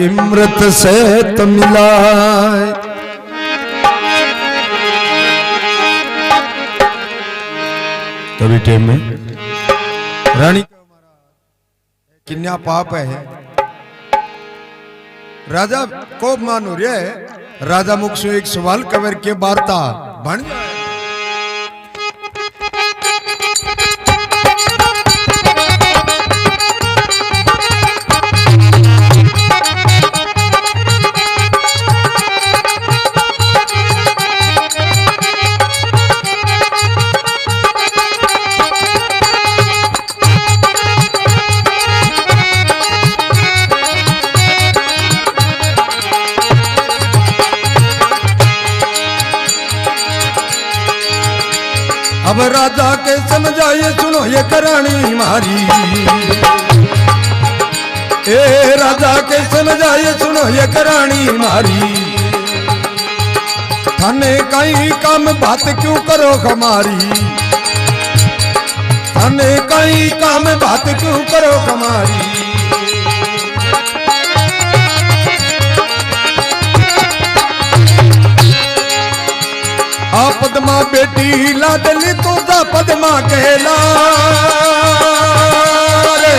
इमृत से तो मिलाए। तभी टाइम में रानी किन्या पाप है। राजा को मानो रे राजा मुख से एक सवाल कवर के वार्ता बन जाए। अब राजा के समझाइए सुनो ये करानी मारी। ए राजा के समझाइए सुनो ये करानी मारी। थाने कहीं काम बात क्यों करो हमारी। थाने कहीं काम बात क्यों करो हमारी। आ पद्मा बेटी लाडली तो जा पद्मा कहला रे।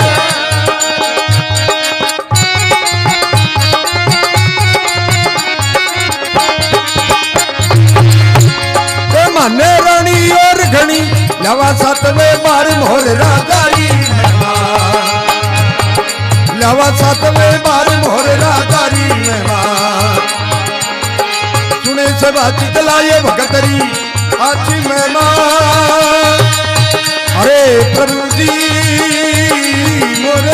माने रानी और घनी लवा सातवें बार मोर राजारी। लवा सातवें बार मोर राजारी सुने से बातचीत लाए भगतरी आची मेहमान। अरे प्रभु जी मोर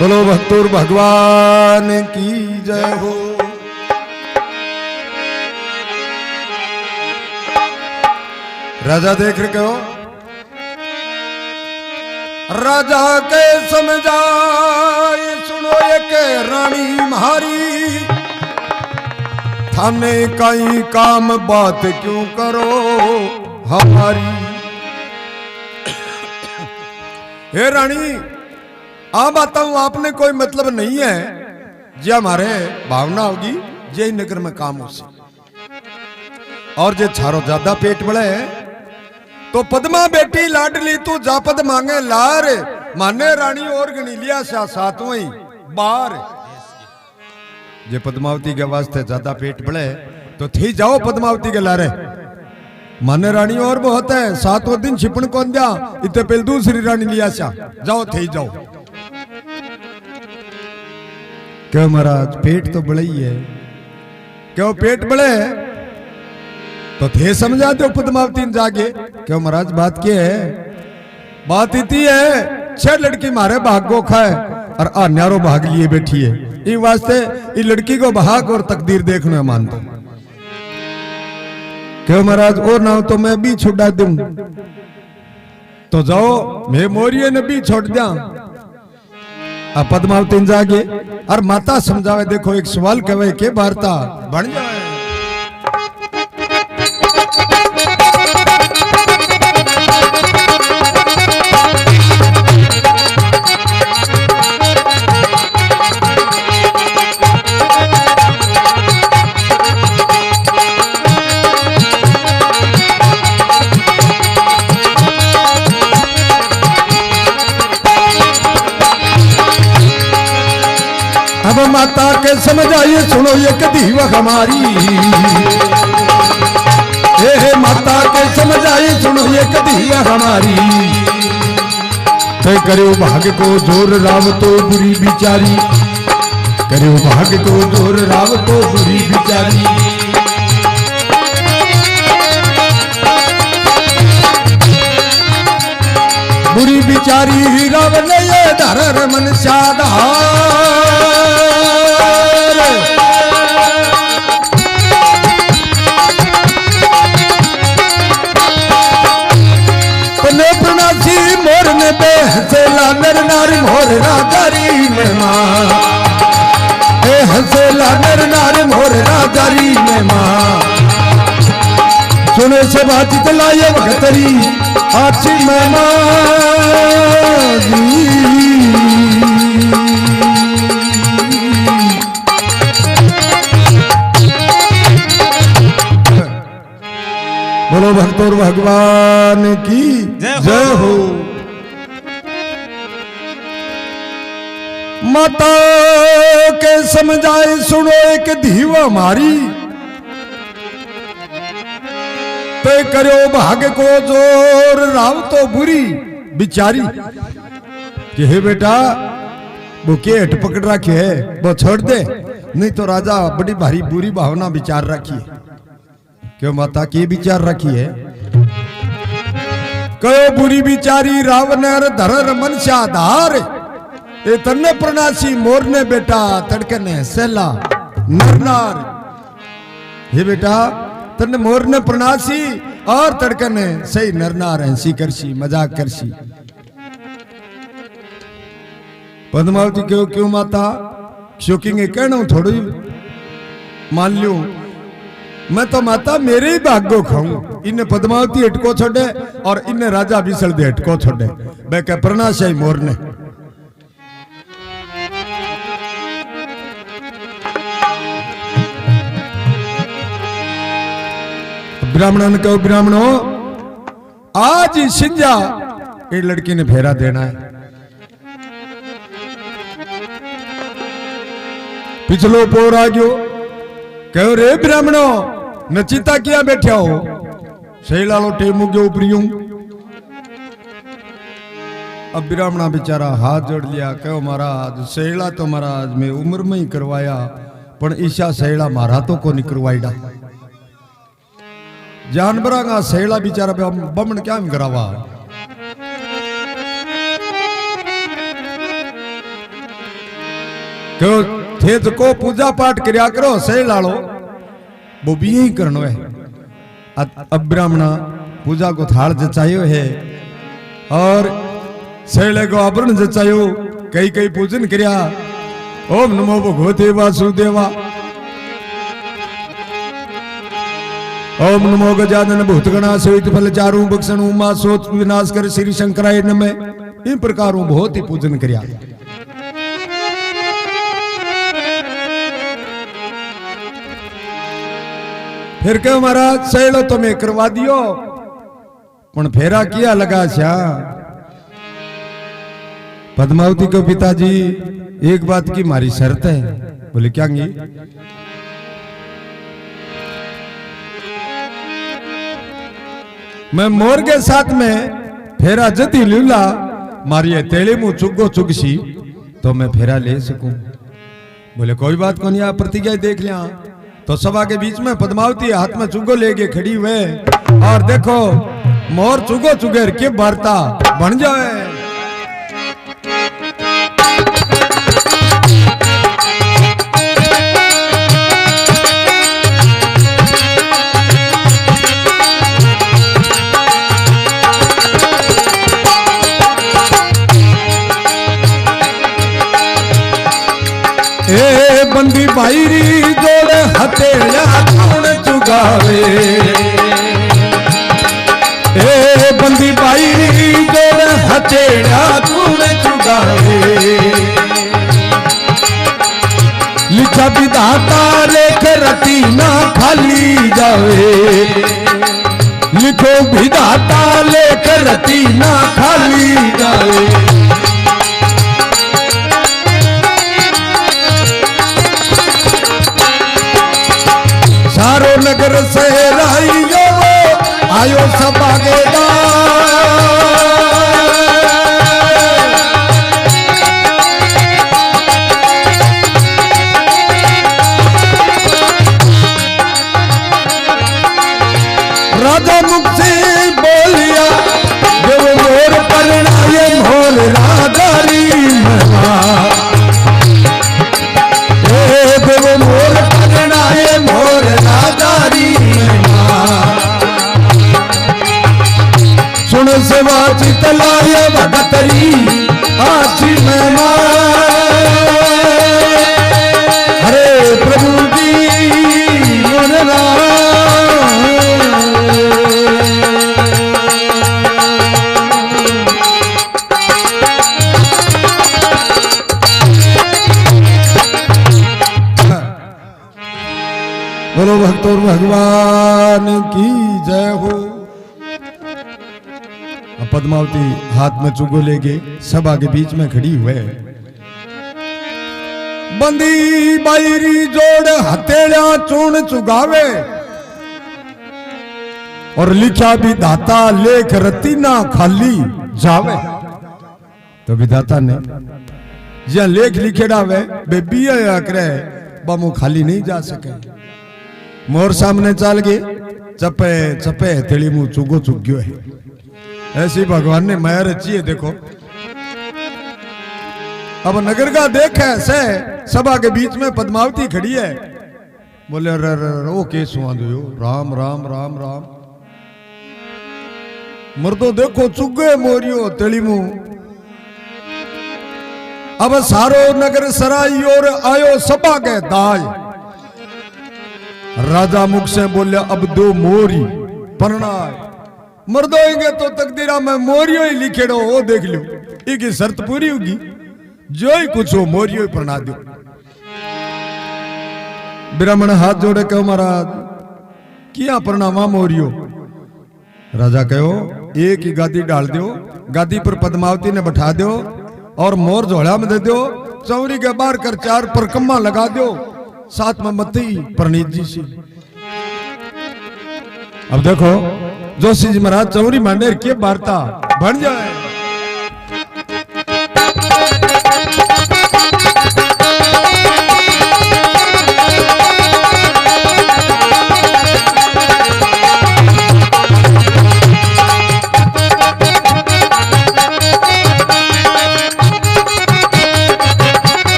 बोलो भक्तोर भगवान की जय हो। राजा देख रहे हो राजा के समझाए सुनो एक रानी म्हारी। थाने कहीं काम बात क्यों करो हमारी। हे रानी आ बताऊं आपने कोई मतलब नहीं है जे हमारे भावना होगी जे नगर में काम हो से और जे छारो ज्यादा पेट बढ़े तो पद्मा बेटी लाडली तू जापद मांगे लार। माने रानी और गणी लिया सातवें बार। जे पद्मावती के वास्ते ज्यादा पेट बढ़े तो थी जाओ पद्मावती के लारे। माने रानी और बहुत है सातों दिन छिपन कौन दिया इतने पहले दूसरी रानी लिया जाओ थी जाओ। क्यों महाराज पेट तो बड़ा ही है। क्यों पेट बड़े तो थे समझा दो पद्मावती जागे। क्यों महाराज बात क्या है। बात इतनी है 6 लड़की मारे भाग को खाए और अन्यारो भाग लिए बैठी है। इस वास्ते इस लड़की को भाग और तकदीर देखने मानता। क्यों महाराज और ना हो तो मैं भी छुड़ा दूं तो जाओ मैं मोरिये ने भी छोड़ दिया। अब पद्मावती जागे और माता समझावे देखो एक सवाल कहे के वार्ता बन जाए। अब माता के समझाइए सुनो ये कदी वह हमारी। हे माता के समझाइए सुनो ये कदी वह हमारी। करो भाग को जोर राव तो बुरी बिचारी। करो भाग को जोर राव तो बुरी बिचारी। बुरी बिचारी राव ने ये धर मन साधा। मोर ने बेहसेला नर नारी मोर राजारी में माँ। हसेला नर नारी मोर राजारी में माँ। सुने से बात लाए भगतरी आची मेहमानी बोलो भक्तों भगवान की जय हो। माता के समझाए सुनो एक धीव हमारी ते करो भाग्य को जोर राव तो बुरी बिचारी कि हे बेटा वो के हट पकड़ रखी है वो छोड़ दे नहीं तो राजा बड़ी भारी बुरी भावना विचार रखी है। क्यों माता की विचार रखी है? कयो बुरी बिचारी रावण धरर मन से आधार ए तन्ने प्रणासी मोरने बेटा तड़कने सेला नरनार। हे बेटा तन्ने मोरने प्रणासी और तड़कने सही नरनार हंसी करसी मजाक करसी। पद्मावती क्यों क्यों माता शोकिंग कहना थोड़ी मान लियो मैं तो माता मेरे ही भाग्यो खाऊं। इन्हें पद्मावती हटको छोड़े और इन्हें राजा विसल दे हटको छोड़े वे कह प्रणाशाई मोरने। ब्राह्मणों ने कहो ब्राह्मणों आज ही सिंजा ये लड़की ने फेरा देना है। पिछलो पोर आ गयो कहो रे ब्राह्मणों नचिता किया बैठा हो सही लालो टेमू के ऊपरियों। अब ब्राह्मणा बेचारा हाथ जोड़ लिया कहो महाराज सहेला तो महाराज मैं उम्र में ही करवाया पर ईशा सहेला मारा तो को नहीं करवाईडा जानवरा का सहेला बेचारा बमन क्या करावा। क्यों थे तो को पूजा पाठ करया करो सही लालो वो भी यही करनो है। अब ब्राह्मणा पूजा को थाल जचायो है और सहेले को आभरण जचायो कई कई पूजन करया ओम नमो भगवते वासुदेवा ओम नमो गजानन भूतगणा सहित फल चारू बक्षण उमा सोच विनाश कर श्री शंकराय नमः इन प्रकारों बहुत ही पूजन करया। फिर क्यों महाराज सहेलो तो मैं करवा दियो पण फेरा किया लगा श्या। पद्मावती को पिताजी एक बात की मारी शर्त है। बोले क्या? मैं मोर के साथ में फेरा जती लूला मारिए तेले मुंह चुगो चुगसी तो मैं फेरा ले सकूं। बोले कोई बात को नहीं आप प्रतिज्ञा देख लिया। तो सभा के बीच में पद्मावती हाथ में चुगो लेके खड़ी हुए और देखो मोर चुगो चुगेर के वार्ता बन जाए। ए बंदी बाईरी जोड़े हथेलिया कौन चुगावे। ए बंदी बाईरी जोड़े हथेलिया कौन चुगावे। लिखा विधाता लेख रती ना खाली जावे। लिखो विधाता लेख रती ना खाली जावे। सारो नगर से लाइयो आयो सभागेदार। राजा मुख से बोलिया जो मोर परणाए मोर बोलो भक्तों भगवान की जय हो। पद्मावती हाथ में चुगो लेके सभा के बीच में खड़ी हुए, बंदी बाईरी जोड़ हथेलिया चूर्ण चुगावे और लिखा विधाता लेख रती ना खाली जावे। तो विधाता ने जहां लेख लिखेड़ा वे बेबी करे बामू खाली नहीं जा सके। मोर सामने चल गए चपे चपे हथेली मुंह चुगो चुग गयो है। ऐसी भगवान ने माया रची है। देखो अब नगर का देख है से सभा के बीच में पद्मावती खड़ी है। बोले रो के सुहा दो राम राम राम राम। मर्दो देखो चुगे मोरियो तेली मुंह। अब सारो नगर सराई और आयो सभा के दाय। राजा मुख से बोले अब दो मोरी परनाय। मर्दोएंगे तो तकदीरा में मोरियो ही लिखेड़ो वो देख लो। एक शर्त पूरी होगी जो ही कुछ हो मोरियो ही प्रना दो। ब्राह्मण हाथ जोड़े कहो महाराज किया प्रणामा मोरियो। राजा कहो एक ही गादी डाल दो, गादी पर पद्मावती ने बैठा दो और मोर झोला में दे दो। चौरी के बाहर कर 4 परकम्मा लगा दो, साथ में मती परनीत जी सी। अब देखो जोशी जी महाराज चौरी मांडेर के वार्ता बन जाए।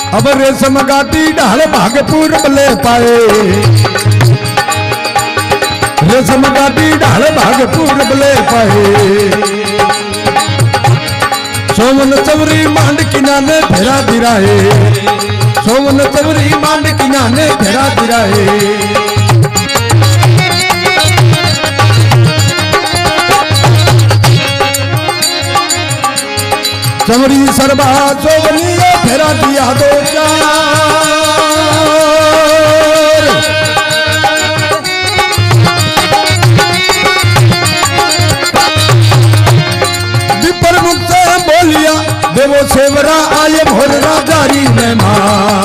अब रेशम गाती ढाल भागपुर ले पाए। रेशम गाती ढाल भागपुर ले पाए। सोमन चवरी मांड किनाने फेरा दिराए। सोमन चवरी मांड किनाने फेरा दिराए। चमरी सरबा चोवनी फेरा दिया दो 4। विपर मुख से बोलिया देवो सेवरा आये भोर राजारी में मां।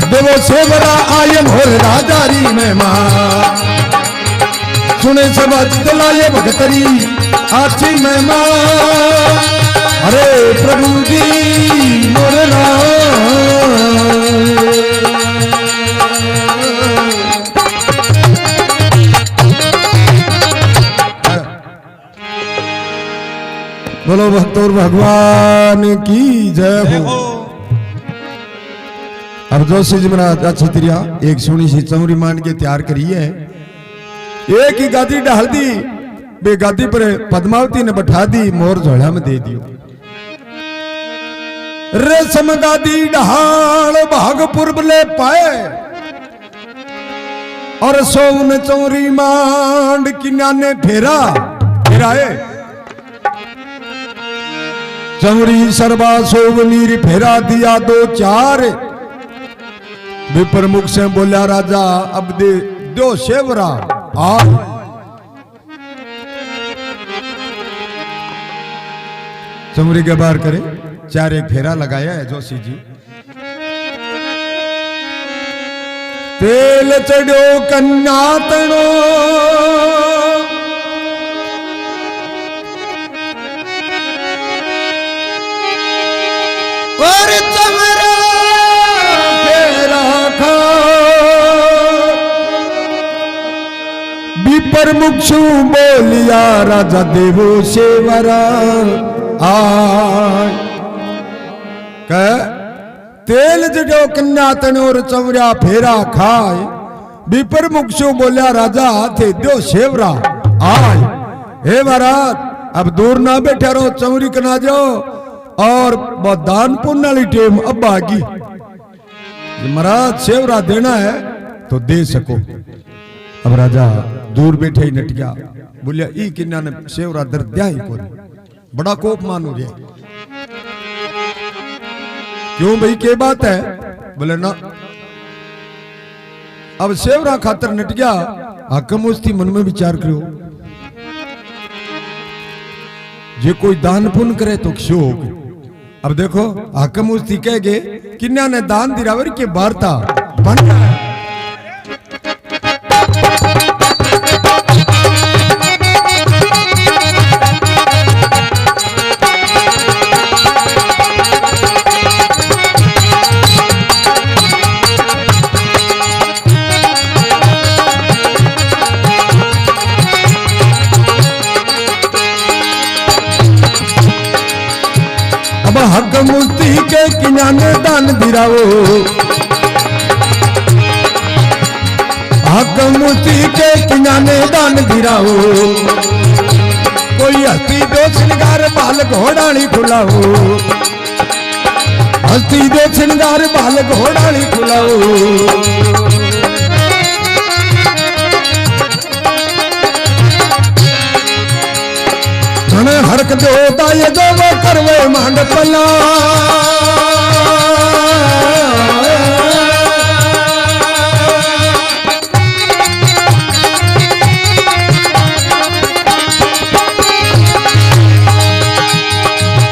देवो सेवरा आये भोर राजारी में मां। सुने सब दिलाये भगतरी आची में मां। अरे प्रभु जी मोर बोलो भक्तों भगवान की जय हो। अब जोशी जी महाराज छतरिया एक सोनी सी चौरी मान के तैयार करी है। एक ही गादी डाल दी, बे गादी पर पद्मावती ने बैठा दी, मोर झोला में दे दियो। रेशम गादी ढाल भागपुर ले पाए और सोन चौरी मांड किनाने फेरा फिराए। चौरी सरबा सोवनीर फेरा दिया 2 4। विपर मुख से बोला राजा अब दे दो शेवरा आ। चौरी के बाहर करे 4 एक फेरा लगाया है जोशी जी। तेल चढ़ो कन्या तणो और चमरा फेरा खा। विपर मुक्षु बोलिया राजा देवो सेवरा आय। तेल जड़ो कन्या तनोर चवरा फेरा खाए। विपर मुक्षु बोलिया राजा थे दो शेवरा आय। हे महाराज अब दूर ना बैठे रहो, चौरी कना जाओ और दान पुण्य वाली टेम अब आगी। महाराज शेवरा देना है तो दे सको। अब राजा दूर बैठे ही नट गया। बोलिया ई किन्ना ने सेवरा दर्द ही को बड़ा कोप मान हो गया। क्यों भाई क्या बात है? बोले ना अब सेवरा खातर नट गया। हकम उसकी मन में विचार करो, जे कोई दान पुण्य करे तो क्यों होगी। अब देखो हकम उसकी कह गए किन्ना ने दान दिरावर के वार्ता बन रहा है। हक मूर्ति के किनाने दान दिराओ, हक मूर्ति के किनाने दान दिराओ। कोई हस्ती दो श्रृंगार बाल घोड़ाली खुलाओ, हस्ती दो श्रृंगार बाल घोड़ाली खुलाओ। हरक दो दाये दो वो करवे मांड पला।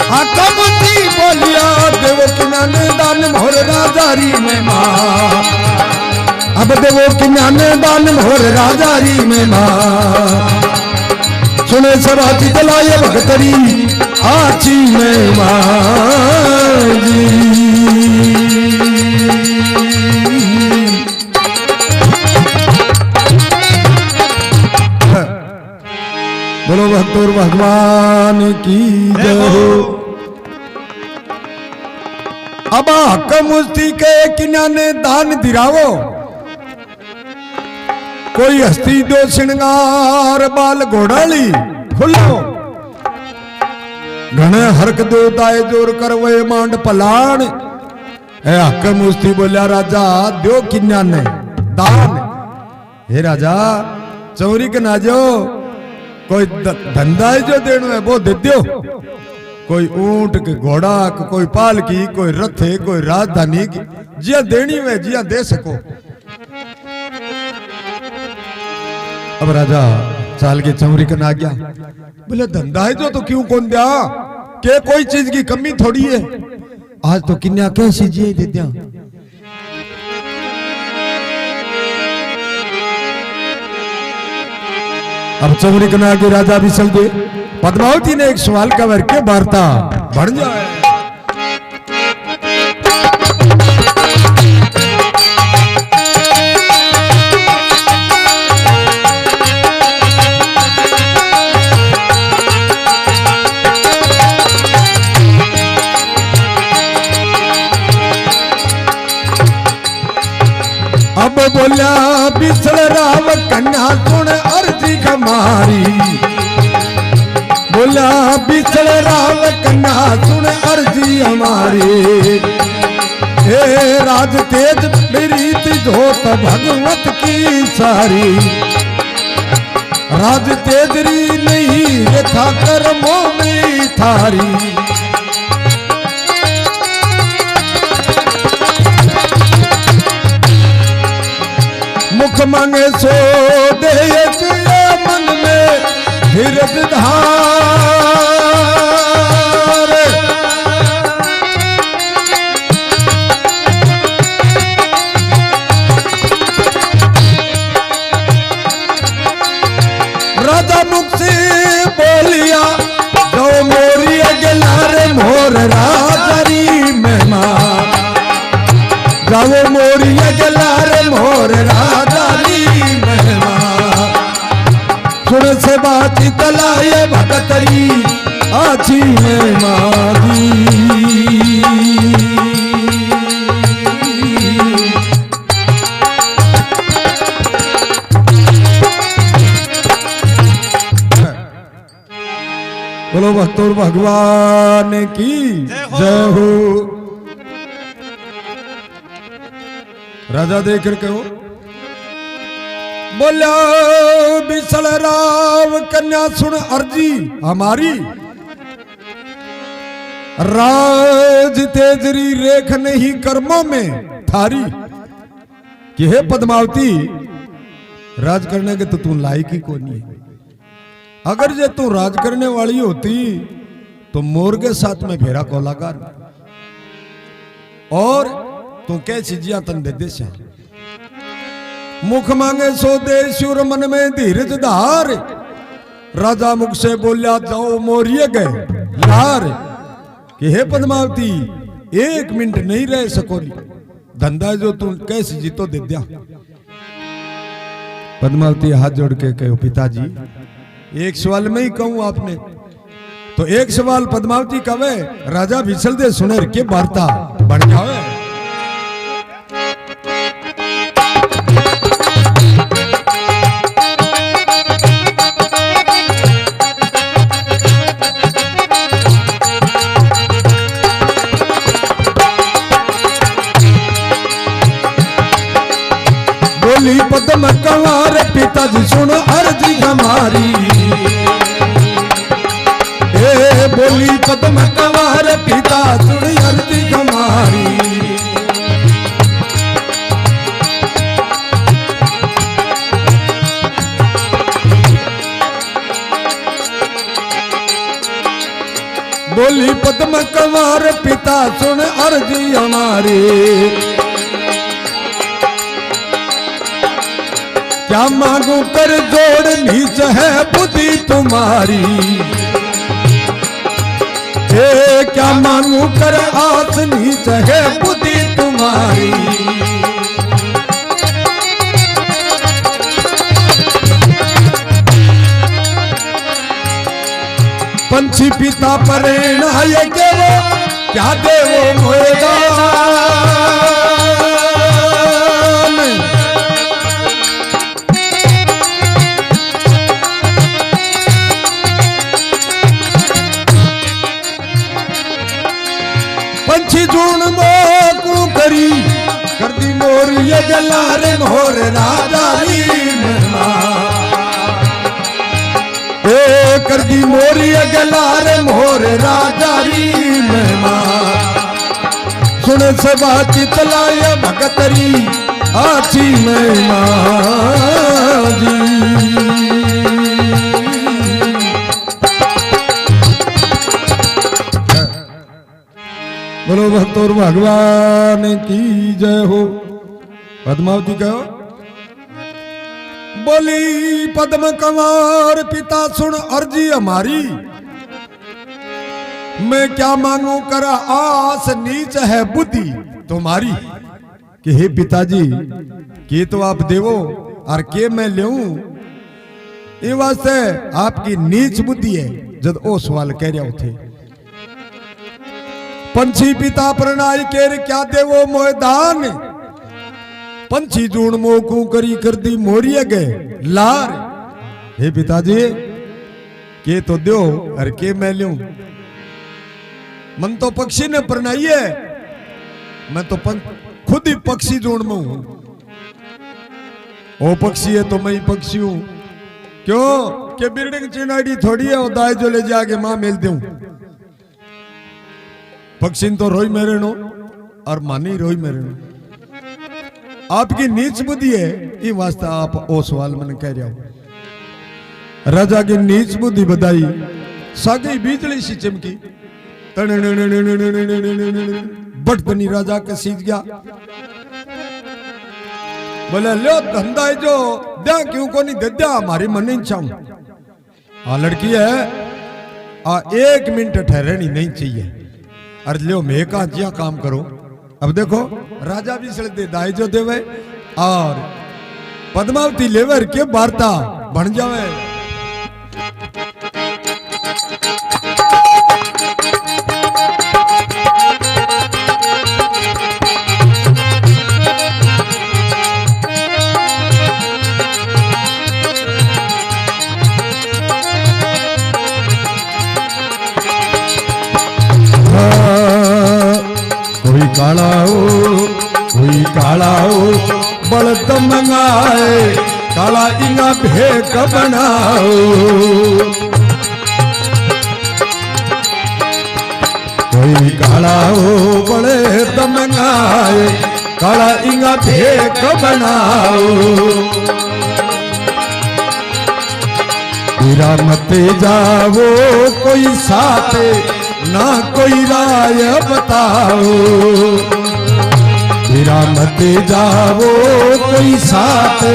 हकमती बोलिया देवो किनाने दान मोर राजारी में मां। अब देवो किनाने दान मोर राजारी में मां। सुने सराती चलाए भगतरी आची में माजी। बोलो भक्तोर भगवान की जय हो। अब हकम उस्ती के किनाने दान दिरावो। कोई हस्ती दो श्रृंगार बाल घोड़ाली खुलो। घने हरक दो दाए जोर कर वे मांड पलाण। ए हकम उस्ती बोलिया राजा दो किन्या ने दान। हे राजा चौरी के ना जो कोई धंधा जो देनो है वो दे दो। कोई ऊंट के घोड़ा कोई पालकी कोई रथे कोई राजधानी की जिया देनी है जिया दे सको। अब राजा चाल के चौरी का ना गया। बोले धंधा है जो तो क्यों कौन दिया के कोई चीज की कमी थोड़ी है। आज तो किन्या कैसी जिए दे दिया। अब चौरी का ना के राजा भी चल गए। पद्मावती ने एक सवाल का वर्ग के वार्ता बढ़ जाए। अब बोला बिछड़ राम कन्या सुन अर्जी हमारी। बोला बिछड़ राम कन्या सुन अर्जी हमारी। हे राज तेज मेरी जोत भगवत की सारी। राज तेजरी नहीं रेखा कर्मों में थारी। मुख मांगे सो दे मन में धीरज धार। राजा मुख से बोलिया जो मोरी अगलार मोर राजरी में मां। जाओ मोरी अगलार मोर राजारी महिमा। सुन से बात तलाए भगतरी आची में मादी। बोलो भक्तों भगवान की जय हो। राजा देख कर कहो बोला बिसल राव कन्या सुन अर्जी हमारी, राज तेजरी रेख नहीं कर्मों में थारी। कि हे पद्मावती, राज करने के तो तू लायक ही को नहीं है। अगर जे तू राज करने वाली होती तो मोर के साथ में फेरा को लगा, और तू क्या चीजिया तन दे दे। मुख मांगे सो दे, शुर मन में धीरज धार। राजा मुख से बोलिया जाओ मोरिये गए लार। कि हे पद्मावती, एक मिनट नहीं रह सकोली, धंधा जो तू कैसे जीतो दे दिया। पद्मावती हाथ जोड़ के कहो पिताजी, एक सवाल में ही कहूं आपने तो एक सवाल पद्मावती कवे राजा विसल दे सुनेर के वार्ता बन जावे। बोली पद्म कंवार पिताजी सुन अर्जी हमारी। ए बोली पद्म कंवार पिता सुन अर्जी हमारी। बोली पद्म कंवार पिता सुन अर्जी हमारी। क्या मांगू कर जोड़ नीच है बुद्धि तुम्हारी। क्या मांगू कर आस नीच है बुद्धि तुम्हारी। पंछी पिता परेण है के वो क्या देवो मोएगा। पंछी जून मोकू करी कर दी मोर ये गलारे मोर राजारी कर दी मोर ये गलारे मोर राजारी सुन सभा चितलाय भगतरी आची महिमा जी। बोलो भक्तोर भगवान की जय हो। पद्मावती कहो बोली पद्म कंवार पिता सुन अर्जी हमारी। मैं क्या मांगू कर आस नीच है बुद्धि तुम्हारी। कि हे पिताजी, के तो आप देवो और के मैं लेऊं, ये वास्ते आपकी नीच बुद्धि है। जब ओ सवाल कह रहे थे पंछी पिता प्रणाई केर क्या देवो मोयदान। पंछी जूण मोकू करी कर दी मोरिये गए लार। हे पिताजी, के तो दो और के मैं लूं। मन तो पक्षी ने प्रणाई है, मैं तो खुद ही पक्षी जूण में हूं। ओ पक्षी है तो मैं ही पक्षी हूं। क्यों के बिल्डिंग चिनाड़ी थोड़ी है वो दाई जो ले जाके मां मिल दूं। पक्षी तो रोई मेरे नो और मानी रोई मेरे नो। आपकी नीच बुद्धि है, ये वास्ते आप ओ सवाल मैंने कह रहा हूं। राजा की नीच बुद्धि बधाई सागी बिजली सी चमकी बट बनी राजा के सीज गया। बोले लो धंधा जो द्या क्यों को नहीं दे दिया, हमारी मन नहीं चाहूं। आ लड़की है आ 1 मिनट ठहरनी नहीं चाहिए। अरे लो मैं का जिया काम करो। अब देखो राजा भी सड़ दे दाई जो देवे और पद्मावती लेवर के वार्ता बन जावे। कोई काला हो बलद मंगाए काला इंगा भेक बनाओ कोई काला हो बड़े दमंगाए काला इंगा भेक बनाओ तेरा मत जाओ कोई साथ ना कोई राय बताओ तेरा मत जाओ कोई साथ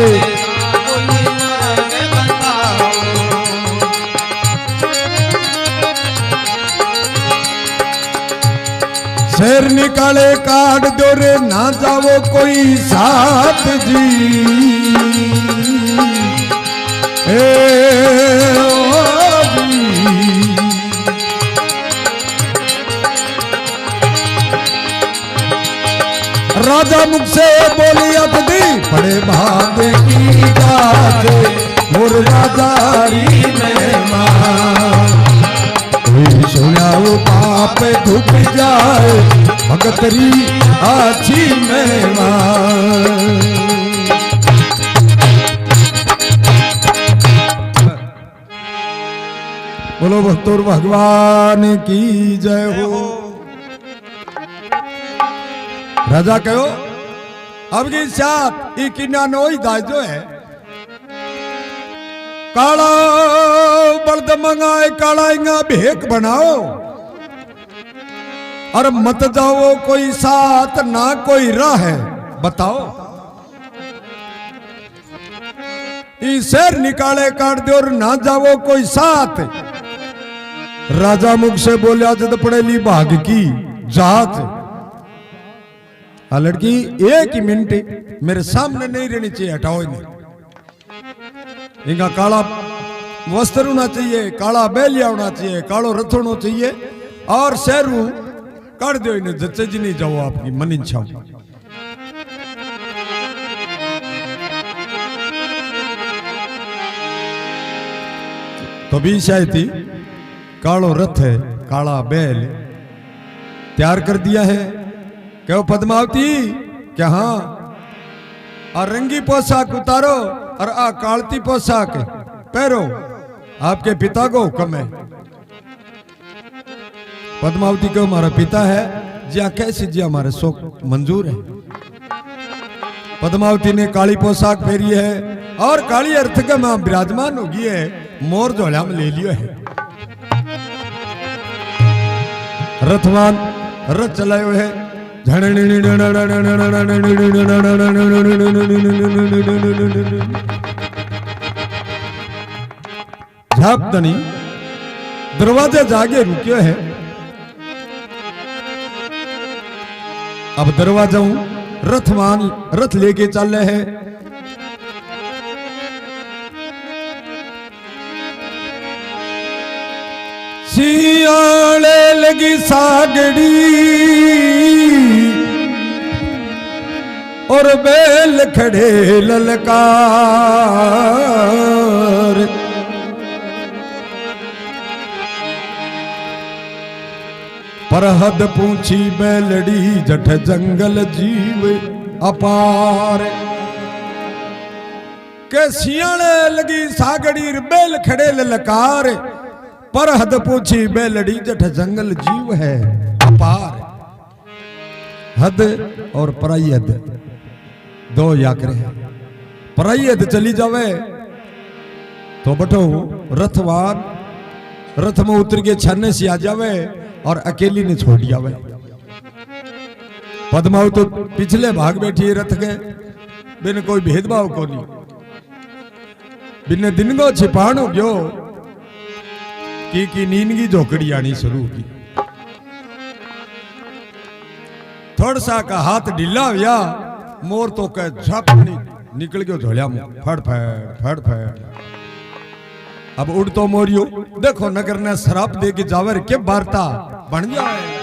शेर निकाले काट दो रे ना जाओ कोई साथ जी राजा मुख से बोली अबदी बड़े भाग्य की बात मोर राजारी मेहमान कोई सोया वो पाप धुप जाए भगतरी अच्छी मेहमान बोलो भक्तों भगवान की जय हो। राजा कहो अब की साथ इकिना नोई दाजो है काला बर्द मंगाए काला इंगा भेक बनाओ और मत जाओ कोई साथ ना कोई राह है बताओ शेर निकाले काट दो और ना जाओ कोई साथ राजा मुख से बोलिया जद पड़ेली भाग की जात लड़की एक ही मिनट मेरे सामने नहीं रहनी चाहिए हटाओ इन्हें इनका काला वस्त्र होना चाहिए काला बैलिया होना चाहिए कालो रथ होना चाहिए और शहरु कर दो इन्हें जच्चे जी नहीं जाओ आपकी मन इच्छा तो भी शायद थी कालो रथ है काला बैल तैयार कर दिया है क्यों पद्मावती क्या हाँ और रंगी पोशाक उतारो और आ कालती पोशाक पहरो आपके पिता को हुक्म है पद्मावती को हमारा पिता है जी कैसे जी हमारे शौक मंजूर है पद्मावती ने काली पोशाक पहरी है और काली अर्थ का मां विराजमान होगी है मोर झोला में ले लियो है रथवान रथ चलाए हुए है झापदनी दरवाजे जागे रुकियो है अब दरवाजा रथवान रथ लेके चल रहे हैं सियाले लगी सागड़ी और बैल खड़े ललकार पर हद पूछी बैलड़ी जठ जंगल जीव अपार के सियाले लगी सागड़ी बैल खड़े ललकार पर हद पूछी बैलड़ी जठ जंगल जीव है अपार हद और पराई हद दो याकरे पराई हद चली जावे तो बटो रथवान रथ में उतर के छन्ने से आ जावे और अकेली ने छोड़ दिया पद्मावत तो पिछले भाग बैठी है रथ के बिन कोई भेदभाव को नहीं बिन दिन को छिपाणो गयो की नींदगी झोकड़ी आनी शुरू की थोड़ा सा का हाथ ढीला हुआ मोर तो कह झप निकल गयो झोलिया में फड़ फड़ अब उड़ तो मोरियो देखो नगर ने शराब दे के जावर के वार्ता बन जाए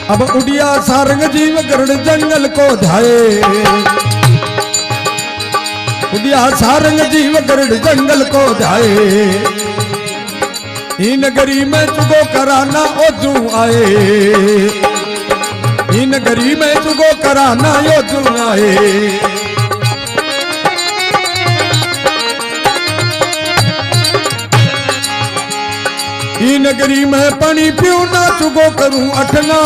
अब उड़िया सारंग जीव गरुड़ जंगल को ध्याए, उड़िया सारंग जीव गरुड़ जंगल को ध्याए, इन नगरी में चुगो कराना ओजू आए, इन नगरी में चुगो कराना ओजू आए। ई नगरी में पानी पीऊ ना चुगो करूं अठना,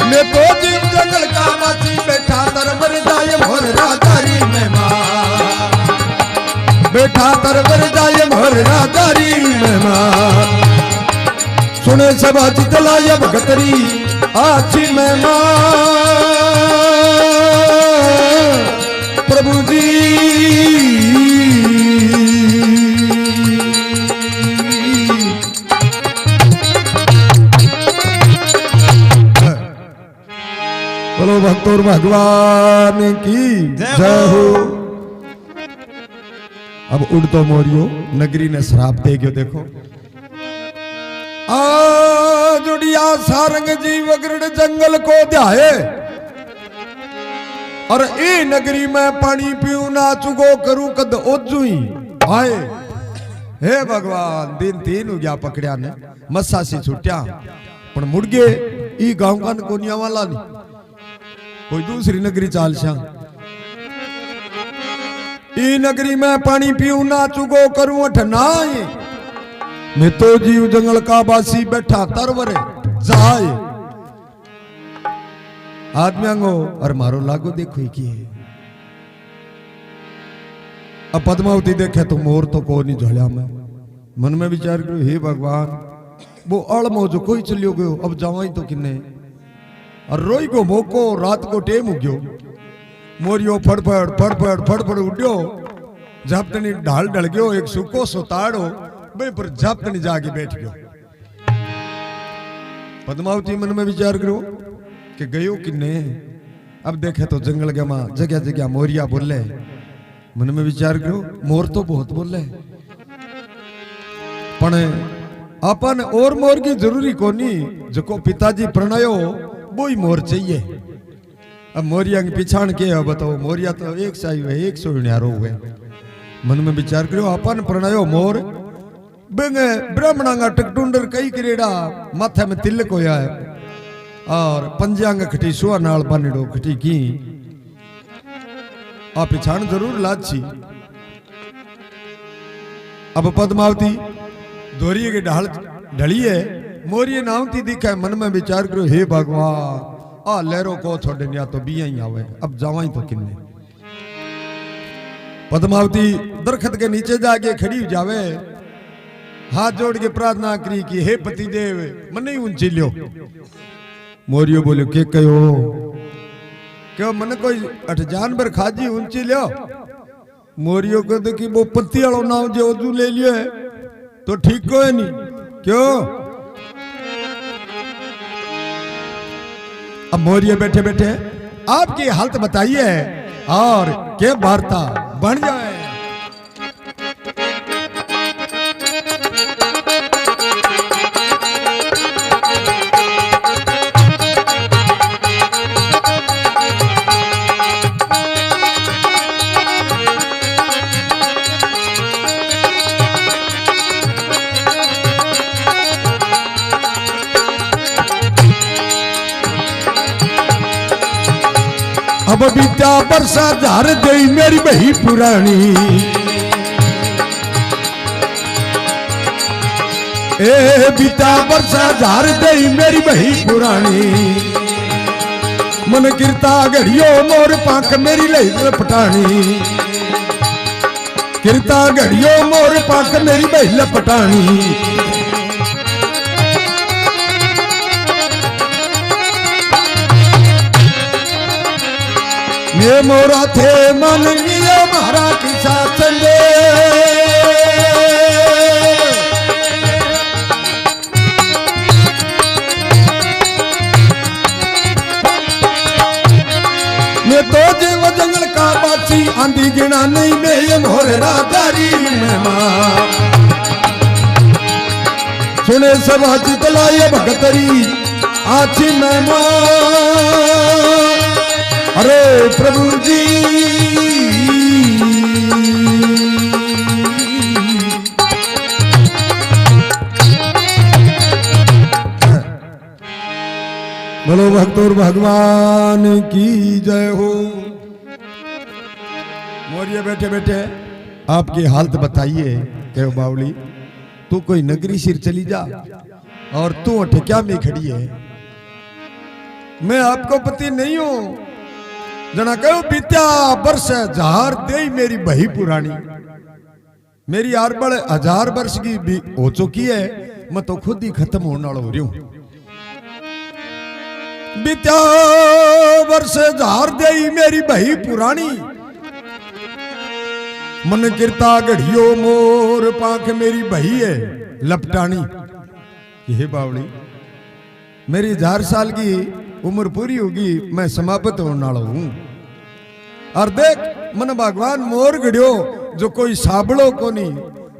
मैं तो जीव जंगल का माची बैठा तरवर जाए भोर राजारी में मां, बैठा तरवर जाए भोर राजारी में मां, सुने सब चितलाय भगतरी आछी में मां प्रभु जी। बोलो भक्तों भगवान की जय हो। अब उड़तो मोरियो नगरी ने श्राप दे गयो। देखो जुड़िया सारंग जीव गरुड़ जंगल को ध्याए, और ए नगरी में पानी पीऊ ना चुगो करूं कद ओजुई आए। हे भगवान दिन तीन हो गया पकड़िया ने मस्सा से छुट्या, पण मुड़ गए ई गांव का कोनिया वाला नहीं, कोई दूसरी नगरी चाल श्या। ई नगरी में पानी पीऊ ना चुगो करूं अठनाए, मैं तो जीव जंगल का बासी बैठा तरवरे जाए। आदमियांगो और मारो लागो देखो ही की। अब पद्मावती देखे तो मोर तो को नहीं झोलिया में। मन में विचार करो हे भगवान वो अड़मो जो कोई चलियो गयो, अब जावाई तो किन्ने। और रोई को मोको रात को टेम उग्यो, मोरियो फड़फड़ फड़फड़ फड़फड़ उड्यो, झपटनी ढाल ढल गयो, एक सुको सोताड़ो बे पर झपटनी जाके बैठ गयो। पद्मावती मन में विचार करो कि गयो किन्ने। अब देखे तो जंगल के मां जगह जगह मोरिया बोले। मन में विचार करो मोर तो बहुत बोले, पण अपन और मोर की जरूरी कोनी, जो पिताजी प्रणयो वो ही मोर चाहिए। अब मोरिया की पिछाण के है बताओ, मोरिया तो एक साई हुए एक सौ न्यारो हुए। मन में विचार करो अपन प्रणयो मोर बेंगे ब्राह्मणांगा टकटुंडर कई करेड़ा माथे में तिलक होया है, और पंजांग खटी सुआ नाल बानेड़ो खटी की आ पिछाण जरूर लाची। अब पद्मावती दोरिये के ढाल ढली है, मोरिये नावती दिखे। मन में विचार करो हे भगवान आ लहरों को छोड़े या तो बिया ही आवे, अब जावाई तो किन्ने। पद्मावती दरखत के नीचे जाके खड़ी जावे, हाथ जोड़ के प्रार्थना करी कि हे पतिदेव मन ही ऊंची लियो। मोरियो बोलो के कहो क्यों मन कोई अठ जानवर खाजी ऊंची लियो। मोरियो को देखी वो पत्ती वालों नाम जो ओजू ले लियो है तो ठीक को है नहीं क्यों। अब मोरियो बैठे बैठे आपकी हालत बताइए और क्या वार्ता बन जाए। अब बीता बरसा झार गई मेरी बही पुरानी, ए बीता बरसा झार गई मेरी बही पुरानी। मन गिरता घड़ियो मोर पाख मेरी लही लपटानी, गिरता घड़ियो मोर पाख मेरी बही लपटानी। ये मोरा थे मन लिया मारा किसा चले, मैं तो जीव जंगल का बाची आंधी गिना नहीं मैं ये मोर राजारी महिमा सुने सब चितला ये भगतरी आची महिमा अरे प्रभु जी बोलो भक्तों भगवान की जय हो। मोरिया बैठे बैठे आपकी हालत बताइए कहो बावली तू कोई नगरी सिर चली जा और तू अठे क्या में खड़ी है। मैं आपको पति नहीं हूं जना कहो बीत्या वर्ष जार दे मेरी बही पुरानी मेरी आरबड़ 1000 वर्ष की भी हो चुकी है मैं तो खुद ही खत्म होने वाला हो रही हूं। बीत्या वर्ष जार दे मेरी बही पुरानी मन गिरता गढ़ियो मोर पाख मेरी बही है लपटानी। ये बावली मेरी 1000 साल की उम्र पूरी होगी मैं समाप्त होने वाला हूं और देख मन भगवान मोर गढ़ियो जो कोई साबड़ो को नहीं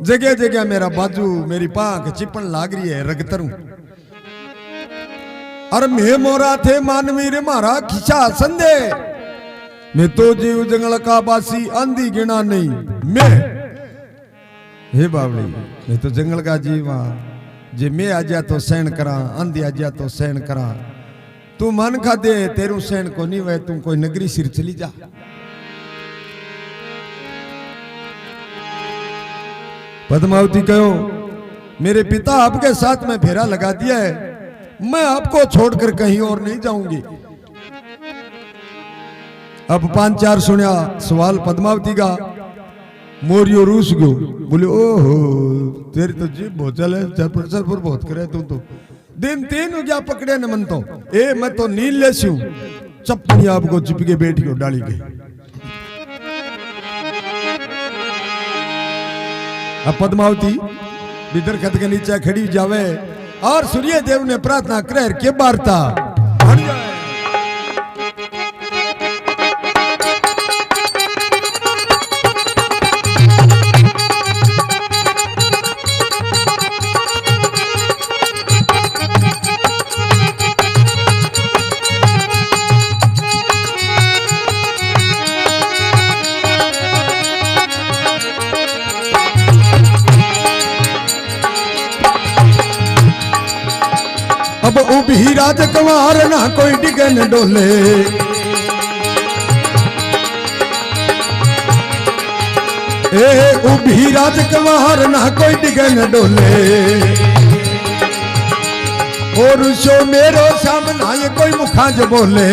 जगह जगह मेरा बाजू मेरी पाख चिपन लाग रही है रगतरू और मैं मोरा थे मानवीर मारा खिंचा संदे मैं तो जीव जंगल का बासी आंधी गिना नहीं मैं हे बावली मैं तो जंगल का जीव हां जे मैं आ जा तो सहन करा आंधी आ जा तो सहन करा तू मन खा दे तेरू सहन को नहीं वे तू कोई नगरी सिर चली जा। पद्मावती कहो मेरे पिता आपके साथ में फेरा लगा दिया है मैं आपको छोड़कर कहीं और नहीं जाऊंगी। अब 5-4 सुनिया सवाल पद्मावती का मोरियो रूस गो बोले ओहो तेरी तो जीभ बहुत चले चरपुर बहुत करे तू तो दिन 3 हो गया पकड़े न मन तो ए मैं तो नील लेसी हूं चप्पनी आपको चिपके बैठ को डाली गई। अब पद्मावती बिदर खत के नीचे खड़ी जावे और सूर्य देव ने प्रार्थना करे के वार्ता अब उभी राजकुमार ना कोई डिगन डोले ए उभी राजकुमार ना कोई डिगन डोले और रुसो मेरो सामना ये कोई मुखाज बोले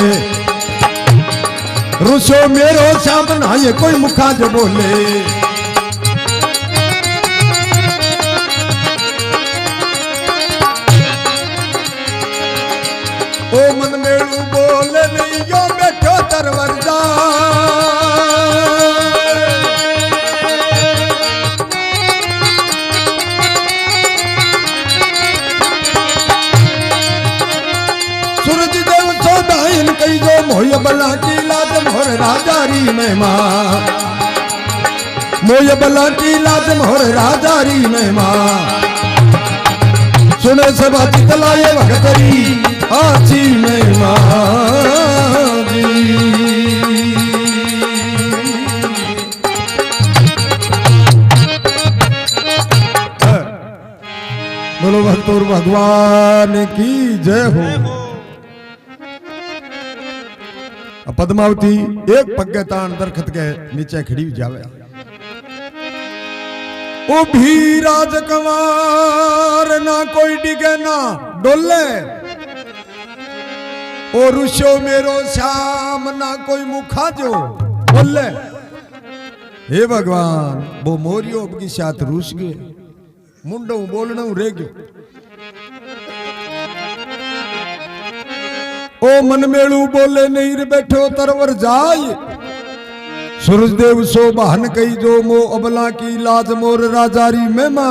रुसो मेरो सामना ये कोई मुखाज बोले ओ मन मेलू बोले नहीं यो बैठो तरवर जा सूरज देव सौदाइन कई जो मोय बला की लाज मोर राजारी महिमा मोय बला की लाज मोर राजारी महिमा सुने सभा चितलाए भगतरी आची महिमा बोलो भक्तों भगवान की जय हो। पद्मावती एक पग्गे तान दरखत के नीचे खड़ी जावे ओ भी राजकुमार ना कोई डिगे ना डोले और रुशो मेरो श्याम ना कोई मुखा जो बोले। हे भगवान वो मोरियो की साथ रूस गए मुंडो बोलना रह गयो ओ मन मेलू बोले नहीं रे बैठो तरवर जाय सूरजदेव सो बहन कही जो मो अबला की लाज मोर राजारी महिमा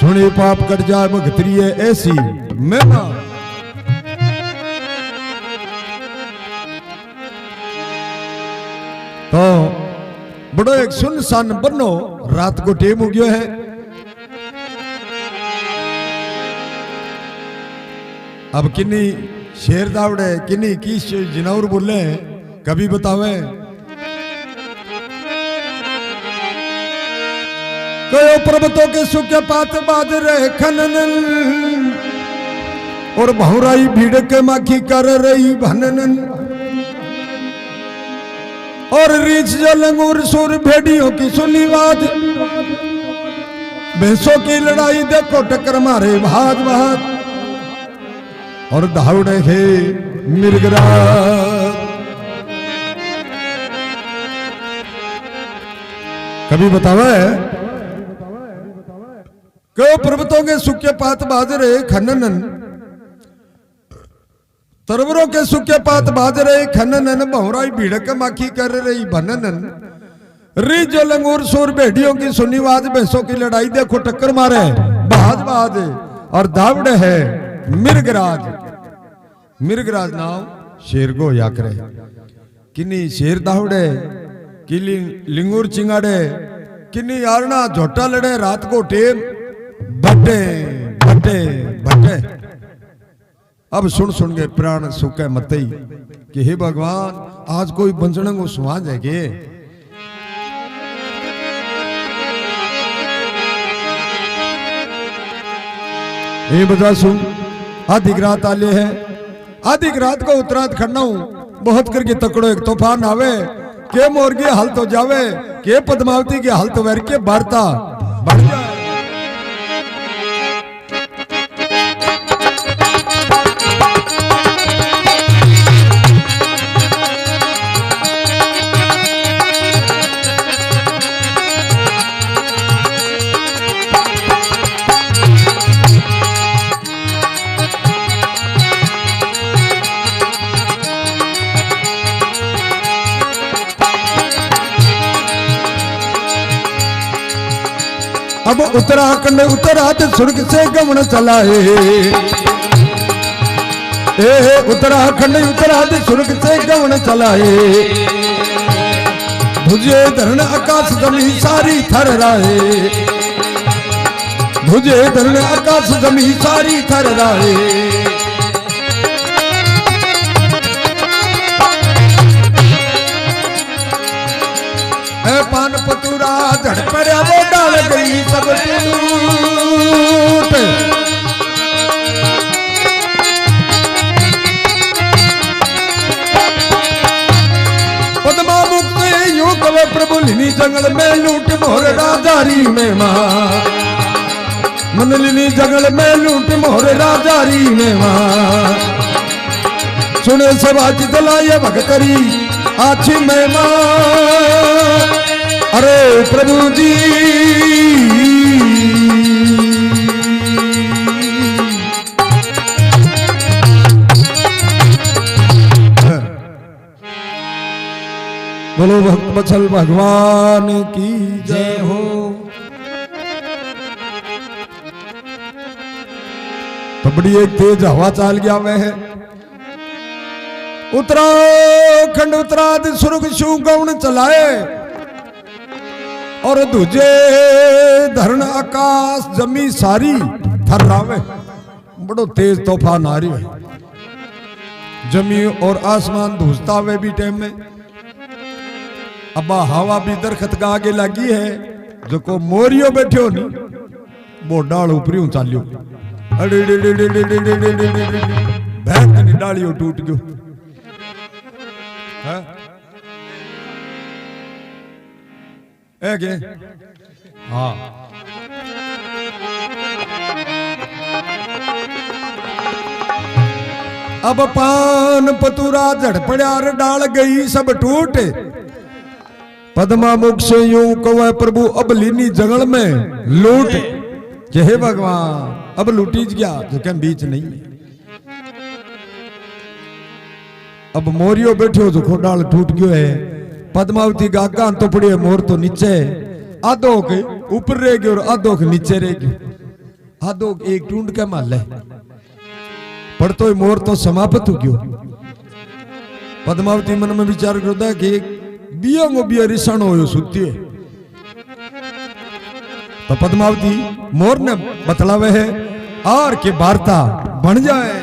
सुने पाप कट जाए भगतरी है ऐसी महिमा। तो बड़ो एक सुनसान बनो रात को टेम हो गयो है। अब किन्नी शेर दावड़े किन्नी की जिनावर बोले कभी बतावे। कयो पर्वतों के सूखे पात बाज रहे खनन और बहुराई भीड़ के माखी कर रही भनन और रीछ जलंगूर सुर भेड़ियों की सुनी बात भैंसों की लड़ाई देखो टक्कर मारे भाग भाग और धावड़े है मिर्गराज। कभी बतावे क्यों पर्वतों के सूखे पात बाज रहे खनन तरवरों के सूखे पात बाज रहे खनन बहुराई भीड़क माखी कर रही भनन री जो लंगूर सुर भेड़ियों की सुनी आवाज भैंसों की लड़ाई देखो टक्कर मारे बाज बाज और दावड़े है मिर्गराज। मिर्गराज नाम शेर को या करे किन्नी शेर दावड़े किली लिंगूर चिंगाड़े किन्नी यारना झोटा लड़े रात को टेम भट्टे भट्टे भट्टे। अब सुन सुन के प्राण सुखे मतई कि हे भगवान आज कोई बंजण को सुहा जाएगे। ये बजा सुन आधी रात आले है आधी रात को उत्तरात खड़ना हूं बहुत करके तकड़ो एक तूफान आवे के मोर की हालत हो जावे के पद्मावती की हालत वेर के वार्ता बढ़ जाए। अब उत्तराखंड उत्तरात स्वर्ग से गमन चलाए उत्तराखंड उत्तरात स्वर्ग से गमन चलाए भुजे धरण आकाश जमी सारी थर राहे भुजे धरण आकाश जमी सारी थर राहे। पान पतूरा झड़ पड़ा वो डाल गई सब टूट पद्मा मुक्त यूं कवे प्रभु लिनी जंगल में लूट मोर राजारी में मां मन लिनी जंगल में लूट मोर राजारी में मां सुने सबाज दलाये भगतरी आछी में मां। अरे प्रभु जी बोलो भक्त बत्सल भगवान की जय हो। तो बड़ी एक तेज हवा चाल गया वह उत्तराखंड उत्तराद स्वर्ग शू गौण चलाए और दूजे धरण आकाश जमी सारी थर्रावे बड़ो तेज तूफान आ रही है जमी और आसमान धूसता हुए भी टाइम में। अब हवा भी दरखत का आगे लगी है जो को मोरियो बैठो नी वो डाल ऊपरी चालियो भैंस डालियो टूट गयो है हाँ। अब पान पतूरा झड़ पड़ार डाल गई सब टूट पद्मा मुख से यूं कवे प्रभु अब लीनी जंगल में लूट के हे भगवान अब लूटी गया जो क्या बीच नहीं। अब मोरियो बैठो जो खोडाल टूट गयो है पद्मावती का आगान तो पड़ी है मोर तो नीचे आधो के ऊपर रह गयो और आधो के नीचे रह गयो आधो एक टूंड के माल है पर तो मोर तो समाप्त हो गयो। पद्मावती मन में विचार करता है कि बियांगो बिया रिसाणो होयो सुत्यो। तो पद्मावती मोर ने बतलावे है और के वार्ता बन जाए।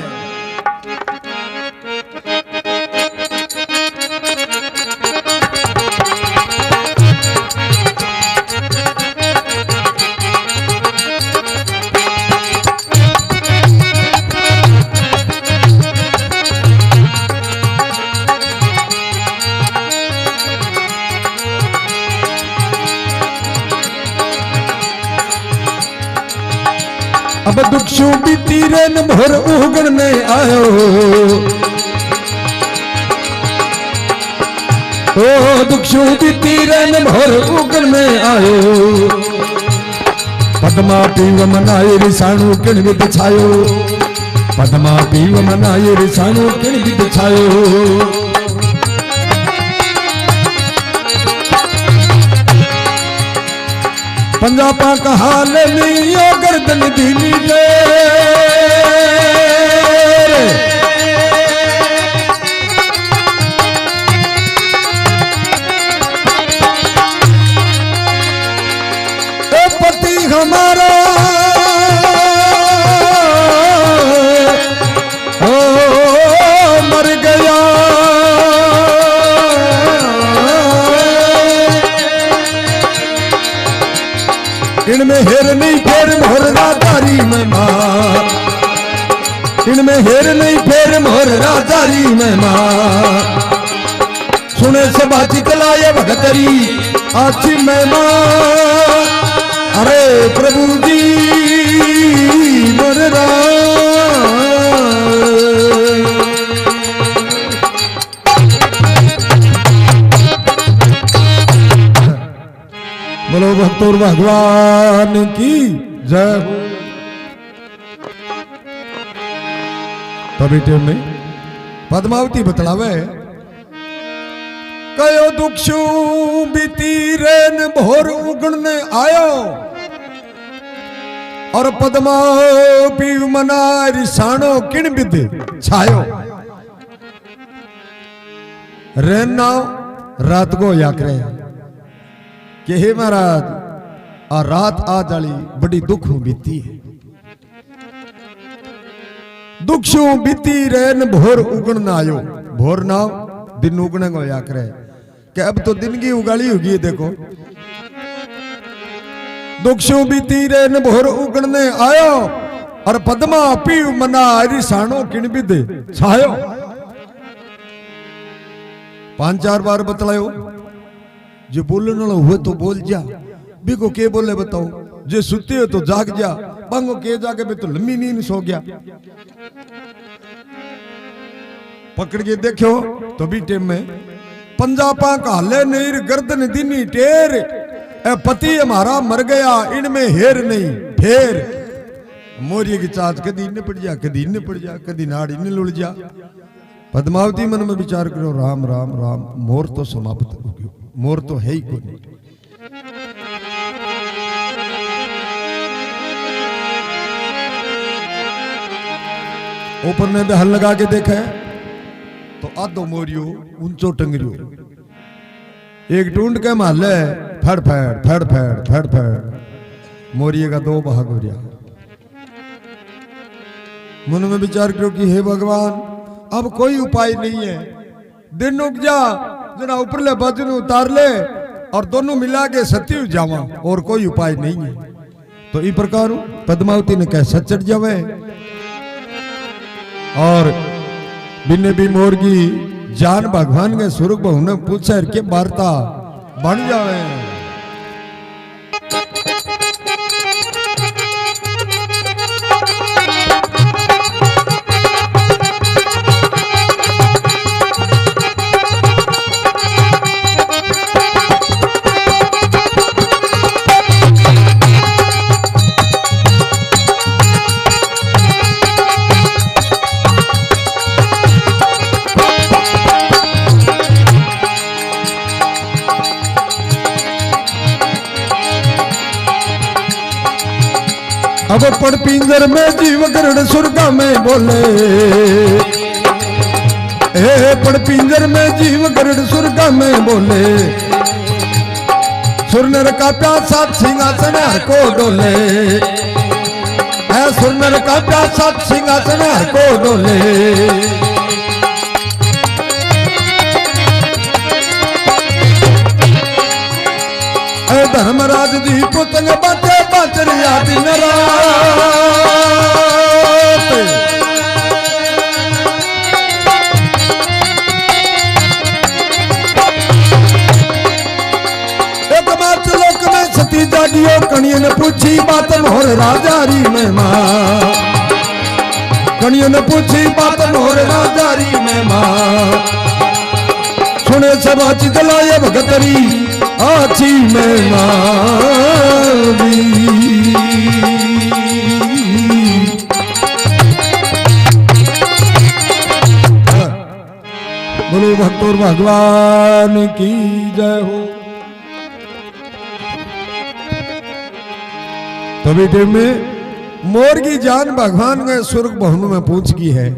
अब दुखशु बीती रेन भोर उगण ने आयो। ओ दुखशु बीती रेन भोर उगण ने आयो। पद्मा पीव मनाए रिसाणु किण विद छायो। पद्मा पीव मनाए रिसाणु किण विद छायो। पंजाबा का हाल लियो गर्दन दीनी दे। पति हमारा मर गया। इनमें हेर नहीं फेर मोर राजारी में मां। इनमें हेर नहीं फेर मोर राजारी में मां। सुने से बाची कलाए भगतरी आची में मां। अरे प्रभु जी मोर बोलो भक्तों भगवान की जय हो। तभी टाइम में पद्मावती बतलावे कयो दुखशु बीती रेन भोर उगणने आयो। और पद्मा पीव मना रिसाणो किण विद छायो। रेन नाव रात को याकरे कि हे महाराज आ रात आ जाली बड़ी दुख बीती है। दुख शू बीती रेन भोर उगण ना आयो। भोर ना दिन उगने को या करे कि अब तो दिन की उगाली होगी। देखो दुख शू बीती रेन भोर उगणने आयो। और पद्मा पीव मना रिसाणो किण विद छायो। 5-4 बार बतलायो। जो बोलने वाला हुए तो बोल जा। बिको के बोले बताओ। जो सुते हो तो जाग जा। बांगो के जाके मैं तो लंबी नींद सो गया। पकड़ के देखो तो भी टेम में पंजाबा का हले नहीं गर्दन दिनी टेर। ए पति हमारा मर गया इनमें हेर नहीं फेर। मोरिये की चाच कदी इन्ने पड़ जा कदी इन्ने पड़ जा कदी नाड़ इन्ने लुढ़ जा। पद्मावती मन में विचार करो राम राम राम मोर तो समाप्त हो गयो। मोर तो है ही कोई। ऊपर ने हल लगा के देखा तो आधो मोरियो ऊंचो टंगरियो। एक टूंड के माले फड़ फड़ फड़ फड़ फड़ फड़ मोरिये का 2 भाग हो गया। मन में विचार करो कि हे भगवान अब कोई उपाय नहीं है। दिन उग जा जरा ऊपर ले बजन उतार ले और दोनों मिला के सत्य जावा और कोई उपाय नहीं है। तो इस प्रकार पद्मावती ने कह सचट जावे। और बिन्ने भी मोर की जान भगवान के स्वरूप ने पूछा के वार्ता बन जावे। अब पड़ पिंजर में जीव गरुड़ सुरगा में बोले। ए पण पिंजर में जीव गरुड़ सुरगा में बोले, सुरनर का प्यासा सिंहासन हर को डोले, है सुरनर का प्यासा सिंहासन हर को डोले। धर्मराज जी पुतंग बाटे बाचरिया दिन रात, एकमात्र लोक में सती जागियो कणियों ने पूछी बात मोर राजारी में मां, कणियों ने पूछी बात मोर राजारी में मां, सुने सब आची जलाए भगतरी आची में मावी। बोलो भक्तों भगवान की जय हो। तभी टाइम में मोर की जान भगवान ने स्वर्ग भवन में पूछ की है।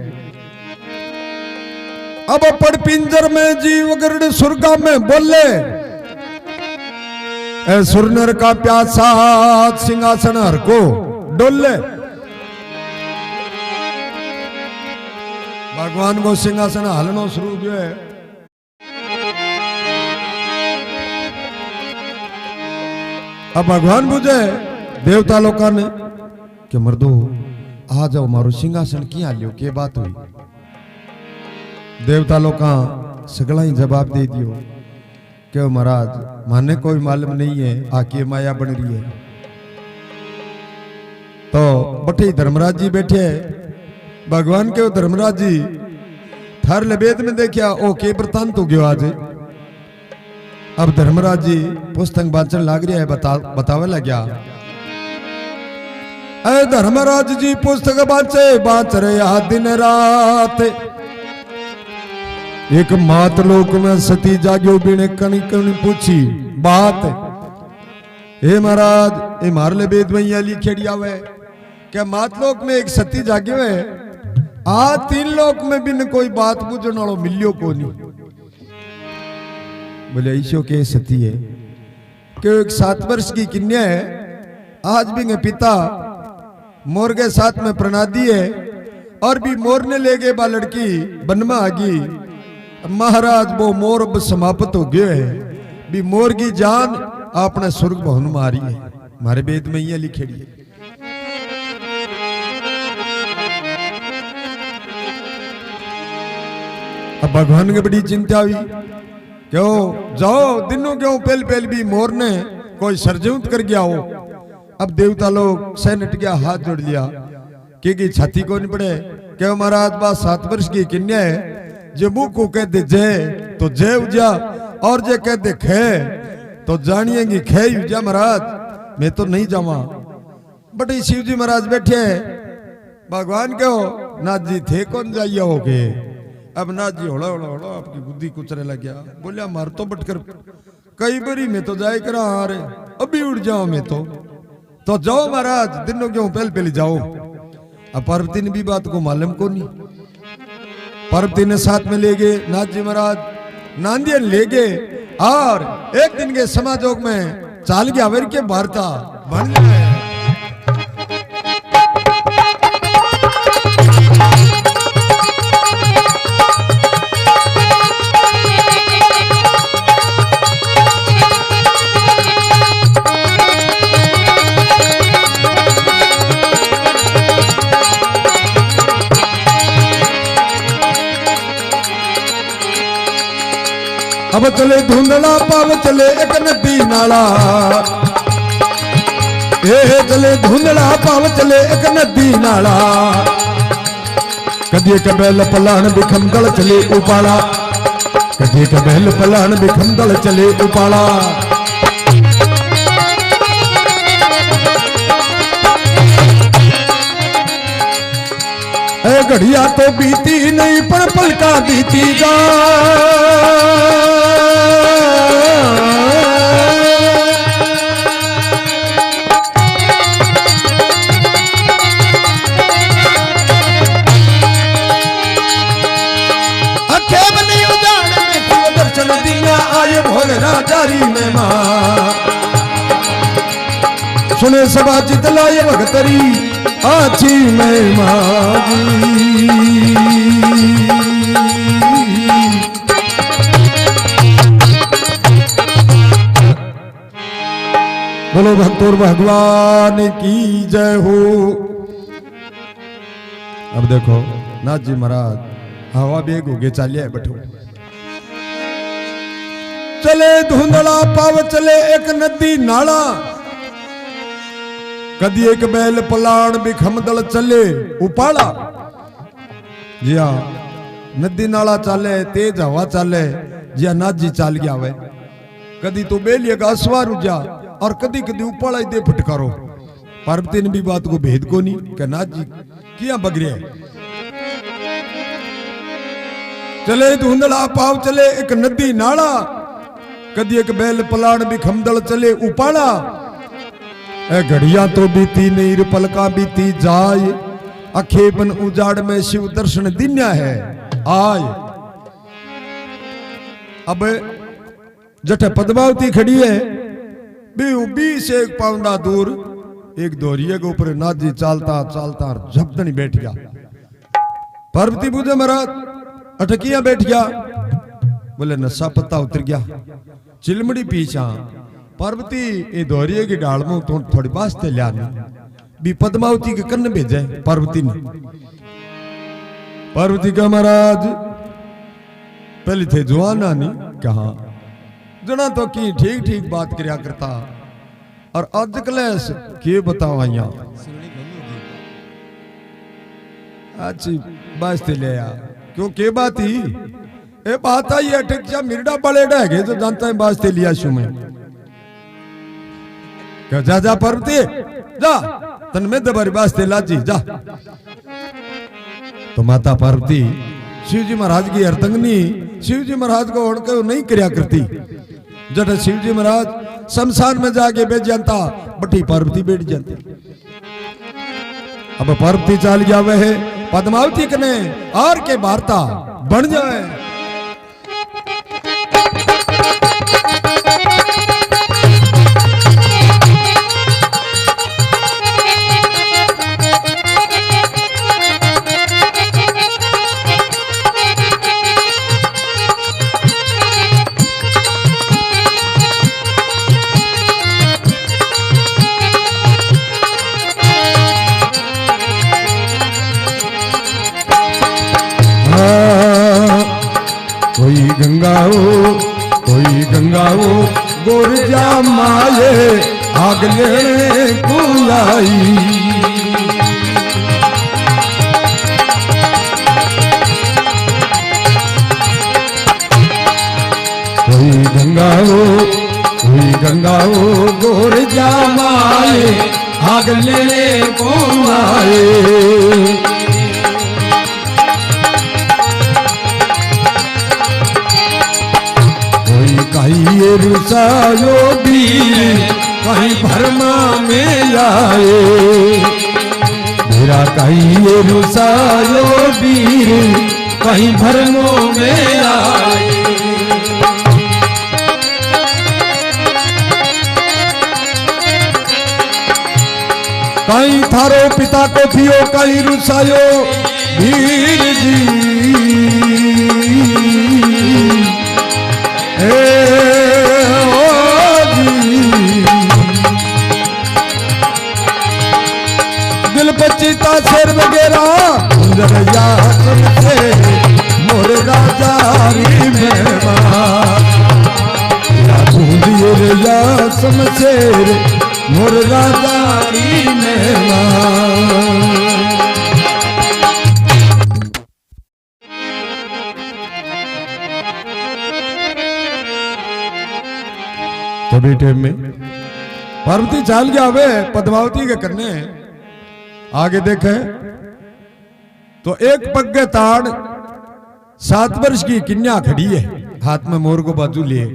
अब पड़ पिंजर में जीव गरुड़ सुरगा में बोले, ए सुरनर का प्यासा सिंहासन हर को डोले। भगवान को सिंहासन हलनो शुरू जो है। अब भगवान पूछे देवता लोका ने कि मर्दो आ जाओ मारो सिंहासन क्या लियो, के बात हुई। देवता लोका सगला ही जवाब दे दियो क्यों महाराज माने कोई मालूम नहीं है आके माया बन रही है। तो बटे धर्मराज जी बैठे, भगवान के धर्मराज जी थार लेवेद में देखिया ओ के वृतांत हो गयो आज। अब धर्मराज जी पुस्तक वाचन लाग रहा है, बतावे लग्या। अरे धर्मराज जी पुस्तक बाच रहे दिन रात, एक मात लोक में सती जाग्यो बिने कणी कणी पूछी बात। हे महाराज ए मारले वेद में यह लिखेड़ी आवे क्या मात लोक में एक सती जाग्यो है, आ तीन लोक में बिन कोई बात पूछने वालों मिलियो को नहीं। बोले ईशो के सती है क्यों एक 7 वर्ष की कन्या है, आज भी के पिता मोर के साथ में प्रणादी है और भी मोर ने ले गए बा लड़की वन में आ गई। महाराज वो मोर अब समाप्त हो गए है, भी मोर की जान आपने स्वर्ग भवन में आ रही है। हमारे वेद में ये लिखेड़ी है। अब भगवान की बड़ी चिंता हुई, क्यों जाओ दिनों क्यों पहल पहल भी मोर ने कोई सरजूत कर गया हो। अब देवता लोग सह नट गया, हाथ जोड़ लिया क्योंकि छाती को नहीं पड़े। क्यों महाराज बात 7 वर्ष की कन्या है, जो मुंह को कह दे जय तो जय उजा और जे कह दे खे तो जानिएंगे खे उजा। महाराज मैं तो नहीं जावा। बटे शिव जी महाराज बैठे भगवान क्यों नाथ जी थे कौन जाइए हो गए। अब नाथ जी होड़ा होड़ा होड़ा आपकी बुद्धि कुचरे लग गया। बोलिया मार तो बटकर कई बारी मैं तो जाए करा आ रहे अभी उड़ जाओ मैं तो जाओ महाराज दिनों क्यों पहले जाओ। अब पार्वती ने भी बात को मालूम को नहीं। पार्वती ने साथ में ले गए नाथ जी महाराज, नांदियन ले गए और एक दिन के समाजोग में चाल गया वर के वार्ता बन गया। अब चले धुंधला पाव चले एक नदी नाला, चले धुंधला पाव चले एक नदी नाला। कदी कबैल पलाण बिखम दल चले उपाला, कदी कबैल पलाण बिखम दल चले उपाला। घड़िया तो बीती नहीं पर पलका बीती जा। सुने सभा चितलाय भगतरी आची में माजी। बोलो भक्तों भगवान की जय हो। अब देखो नाथ जी महाराज हवा बेग हो गए चालिया बैठो चले धुंधला पाव चले एक नदी नाला कदी एक बैल पलाण बिखमदल चले उपाड़ा। जी हाँ नदी नाला चाले तेज हवा चाले जी हाँ नाथ जी चाल गया वे कदी तो बेलिए का असवार उजा और कदी कदी उपाड़ा दे फटकारो। पार्वती ने भी बात को भेद को नहीं कि नाथ जी किया बगरे चले धुंधला पाव चले एक नदी नाला कदी एक बैल पलाण भी खमदल चले उपाड़ा। ए घड़िया तो बीती नहीं पलका बीती जाए अखेपन उजाड़ में शिव दर्शन दिन्या है आय। अब जठे पद्मावती खड़ी है बीस एक पाउंडा दूर एक दोरिये के ऊपर नाथ जी चालता चालता झपटनी बैठ गया। पार्वती पूजे महाराज अटकिया बैठ गया बोले नशा पत्ता उतर गया चिलमड़ी पीछा। पार्वती ये दोरिये की डाल में तो थोड़ी वास्ते लिया भी पद्मावती के कन्न भेजे। पार्वती ने पार्वती का महाराज पहले थे जुआना नहीं कहा जना तो की ठीक ठीक बात करया करता और आज कलेश के बताओ आया अच्छी वास्ते ले आ क्यों के बात ही ए बात आई अटक जा मिर्डा बड़े डगे तो जानता है वास्ते लिया शु में क्या जा जा पार्वती जा तन में दबारी वास्ते लाजी जा। तो माता पार्वती शिवजी महाराज की अर्तंगनी शिवजी महाराज को उड़कर नहीं करया करती। जब शिवजी महाराज शमशान में जाके बैठ जाता बटी पार्वती बैठ जाती। अब पार्वती चाल गया वह पद्मावती कने और के वार्ता बन जाए। कोई गंगाओ गोरजा माये आग लेने को आई। कोई गंगाओ गोरजा माये आग लेने को आए। कहीं रुसायो बीर कहीं भरमा में आए। मेरा कहीं रुसायो बीर कहीं भरमों में आए। कहीं थारो पिता को पियो कहीं रुसायो बीर जी। दिल पचीता शेर वगैरह मोर राजा समशेर मोर राजा तभी टाइम में पार्वती चाल गया वे पद्मावती के करने आगे देखे तो एक पग्गे ताड़ 7 वर्ष की कन्या खड़ी है हाथ में मोर को बाजू लिए।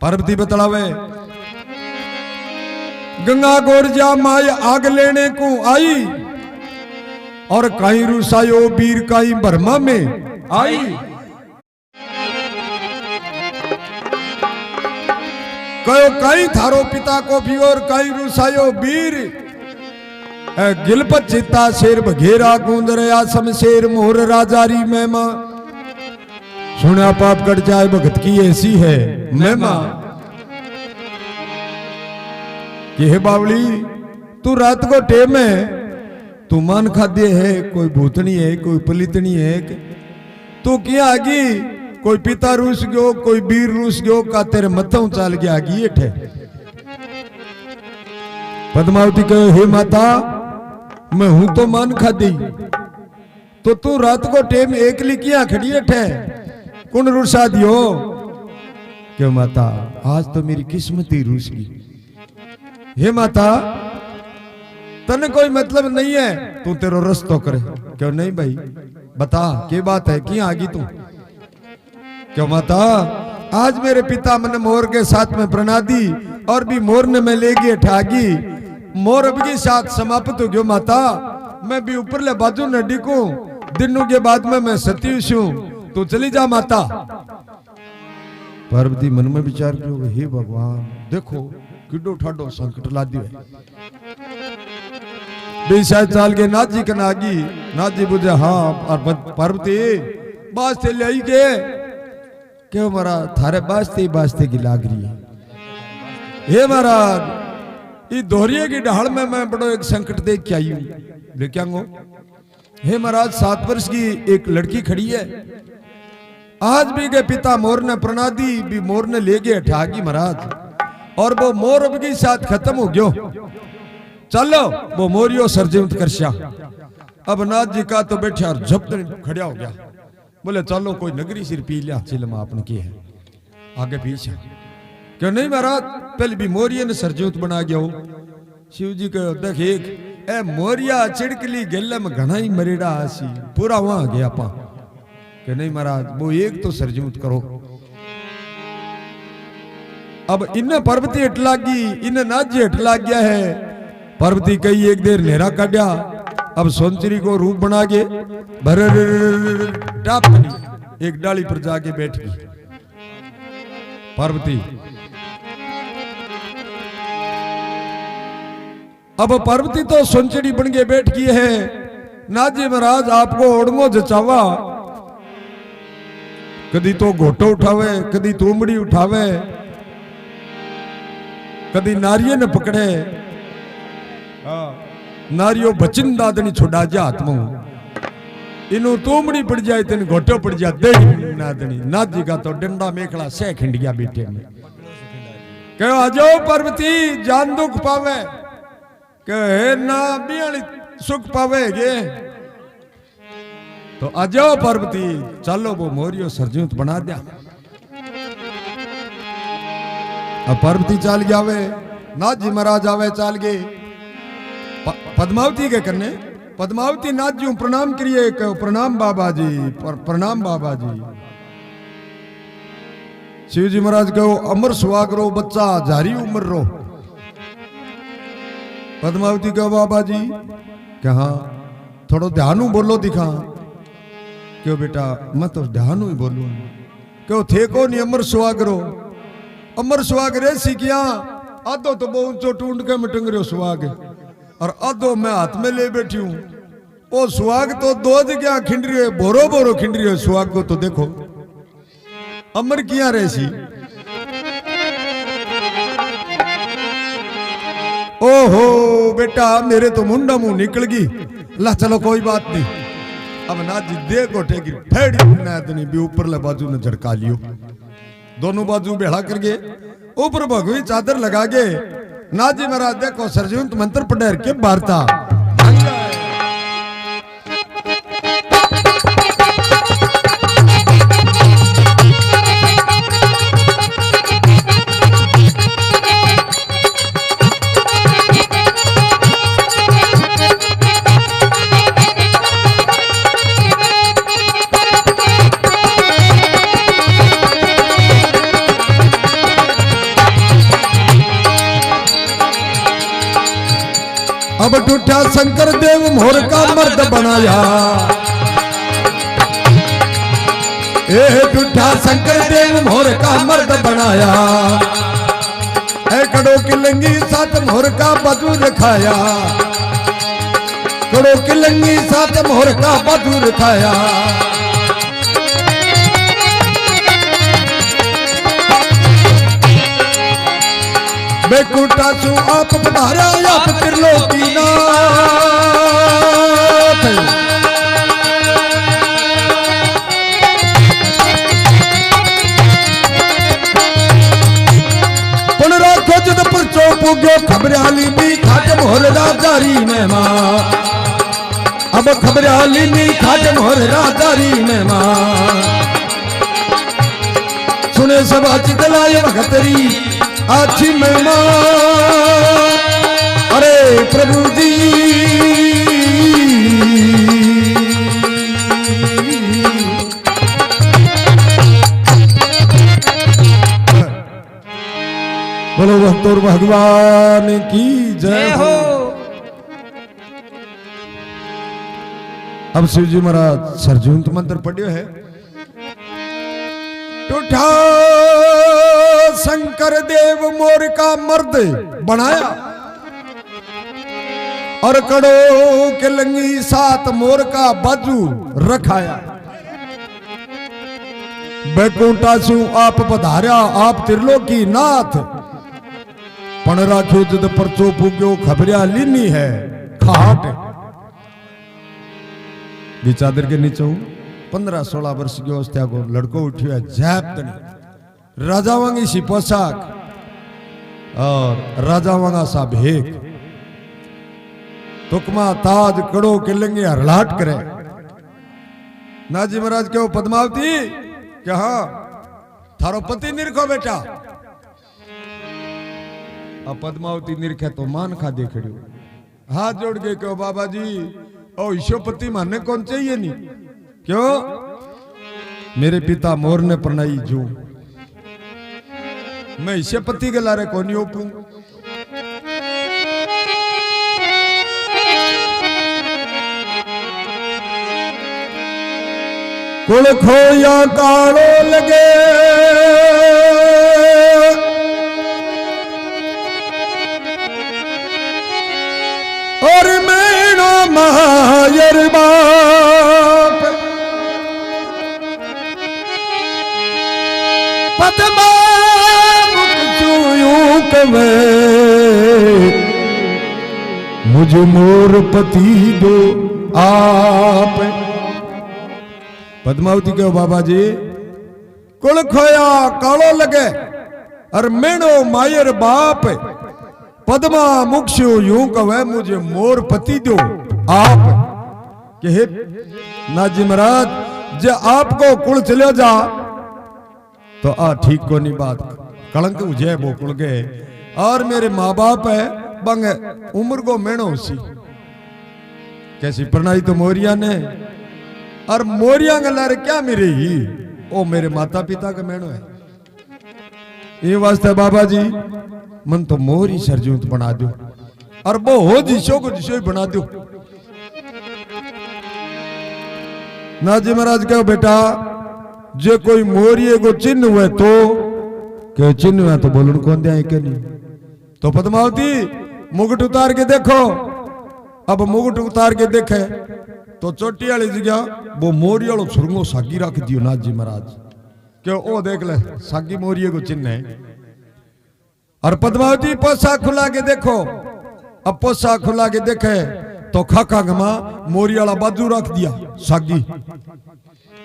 पार्वती बतलावे गंगा गोरजा माय आग लेने को आई और कहीं रुसायो बीर कहीं बर्मा में आई। कहो कई थारो पिता को भी और कई रुसायो वीर गिलपत चिता शेर बघेरा कूंदरया शमशेर मोर राजारी महिमा सुना पाप कट जाए भगत की ऐसी है महिमा कि हे बावली तू रात को टेम है तू मान खाद्य है कोई भूतनी है कोई पलितनी है तू क्या आगी कोई पिता रूस गयो कोई वीर रूस गयो का तेरे मथों चाल गया आगी एठे पद्मावती कहो हे माता मैं हूं तो मान खादी तो तू रात को टेम एकली क्या खड़ी एठे कौन रुसा दियो क्यों माता आज तो मेरी किस्मत ही रूस गई हे माता तने कोई मतलब नहीं है तू तेरो रस्तो करे क्यों नहीं भाई बता क्या बात है क्या आगी तू क्यों माता आज मेरे पिता मैंने मोर के साथ में प्रणा दी और भी मोर ने मैं ले गई ठागी मोर अब के साथ समाप्त हो गयो माता मैं भी ऊपर ले बाजू न डिकू दिनों के बाद में मैं सतीश हूं तू चली जा माता पार्वती मन में विचार करो हे भगवान देखो किडो ठाडो संकट ला दियो बेशा चाल के नाथ जी कनागी नाथ जी बुझे हाँ और पार्वती बास्ते ले आई के क्यों महाराज थारे बास्ते की लाग रही है हे महाराज ये दोहरिया की ढाल में मैं बड़ो एक संकट देख के आई हूं लेके आऊंगो हे महाराज 7 वर्ष की एक लड़की खड़ी है आज भी के पिता मोर ने प्रणा दी भी मोर ने ले गए ठागी महाराज और वो मोर अब के साथ खत्म हो गयो चलो वो मोरियो सरजीवंत करशा अब नाथ जी का तो बैठा और झपट खड़ा हो गया बोले चलो कोई नगरी सिर पी लिया चिलमा आपने की है आगे पीछे क्यों नहीं महाराज पहले भी मोरिया ने सरजीवंत बना गया हो शिव जी को देख एक ए मोरिया चिड़कली गेले में घना ही मरेड़ा आसी पूरा वहां गया पा कि नहीं महाराज वो एक तो सरजीवंत करो अब इन्हें पार्वती हट लागी इन्हें नाथ जी हट लाग गया है पार्वती कई एक देर नेरा काटा अब सोनचरी को रूप बना के टाप एक डाली पर जाके बैठ गई पार्वती अब पार्वती तो सोनचरी बन के बैठ गई है नाथ जी महाराज आपको ओढ़ंगो जचावा कदी तो घोटो उठावे कदी तूमड़ी उठावे कदी नारिये ने पकड़े नारियो बचिन दादनी छुड़ा जा हाथ में इनु तूमड़ी पड़ जाए तेन घोटो पड़ जाए दे नादनी नाथ जी का तो डंडा मेखला सह खिंडिया बेटे में कहो आ जाओ पार्वती जान दुख पावे कहे ना बियाली सुख पावेगे तो आ जाओ पार्वती चलो वो मोरियो सरजीवंत बना दिया अब पार्वती चाल जावे नाथ जी महाराज आवे चाल गए पद्मावती के करने पद्मावती नाथ जी प्रणाम करिए प्रणाम बाबा जी प्रणाम बाबा जी शिव जी महाराज कहो अमर सुहाग रो बच्चा जारी उम्र रो पद्मावती कहो बाबा जी कहा थोड़ा ध्यान बोलो दिखा क्यों बेटा मैं तो ध्यान ही बोलू क्यों थे को नहीं अमर सुहाग रे सीखिया आधो तो बहुत ऊंचो टूंड के मिटंग रहे सुहाग और आधो मैं हाथ में ले बैठी हूं वो सुहाग तो दो जगह खिंड रही है बोरो बोरो खिंड रही है सुहाग को तो देखो अमर किया रेसी ओहो बेटा मेरे तो मुंडा मुंह निकल गई ला चलो कोई बात नहीं अब नाथ जी दे गोटे की फेड़ी नादनी भी ऊपर ले बाजू ने झटका लियो दोनों बाजू बेड़ा करके ऊपर भगवी चादर लगा के नाथ जी महाराज देखो सरजीवंत मंत्र पढ़ेर के वार्ता अब टूटा शंकर देव मोर का मर्द बनाया ए टूटा शंकर देव मोर का मर्द बनाया है कड़ो की लंगी साथ मोर का बदूर खाया, कड़ो की लंगी साथ मोर का बदूर खाया। बेकुटा सु आप पधारा आप त्रिलोकी नाथ, पुन राखो जद परचो पुग्यो खबराली नी खाट मोर राजारी में मां, अब खबराली नी खाट मोर राजारी में मां। सुने सब चितलाय भगतरी अच्छी मेहमान, अरे प्रभु जी बोलो भक्तों भगवान की जय हो। अब शिव जी महाराज सरजूंत मंत्र पढ़ियो है। टूठा शंकर देव मोर का मर्द बनाया, और कड़ो के लंगी साथ मोर का बाजू रखाया। बैकुंठा सु आप पधार्या आप त्रिलोकी नाथ, पण राख्यो जद परचो पुग्यो खबरिया लीनी है खाट। ये चादर के नीचे 15-16 वर्ष की अवस्था को लड़को उठियो है जैप तनी, राजावांगी सी पोशाक और राजावांगा सा भेक, तुकमा ताज कड़ो के लंगे हरलाट करे। नाजी महाराज क्यों पद्मावती क्या हाँ थारो पति निरखो बेटा। अब पद्मावती निरखे तो मान खा देखड़ियो, हाथ जोड़ के क्यों बाबा जी ओ ईशोपति माने कौन चाहिए नहीं, क्यों मेरे पिता मोर ने प्रणाई जो मैं ईशोपति के लारे कौन ओपू। कुल खोया कालो लगे और मैनो मायर बाप, पद्मा मुख चूयूं कवे मुझे मोर पति दो आप। पद्मावती कहो बाबा जी कुल खोया कालो लगे और मैनो मायर बाप, पद्मा मुक्षु यूं कवे मुझे मोर पति दो आप। के नाजी महाराज जे आपको कुल चले जा तो आ ठीक को नहीं बात, कलंक मुझे वो कुल गए और मेरे माँ बाप है बंग उम्र को मेणो सी कैसी प्रणाई तो मोरिया ने, और मोरिया गलारे क्या मेरे ही ओ मेरे माता पिता का मेणो है। ये वास्ते बाबा जी मन तो मोरी सरजूत बना दो और वो हो जिसो को जिसो ही बना दो। नाजी महाराज कहो बेटा जे कोई मोरिये को चिन्ह हुए तो के चिन्ह हुए तो बोलन कौन दिया के नहीं। तो पद्मावती मुकुट उतार के देखो। अब मुकुट उतार के देखे तो चोटी वाली जगह वो मोरी वालों सुरंगो सागी रख दियो नाजी महाराज क्यों ओ देख ले सागी मोरिये को चिन्ह है। और पद्मावती पोसा खुला के देखो, अब पोसा खुला के देखे तो खाका गमा मोरी वाला बाजू रख दिया सागी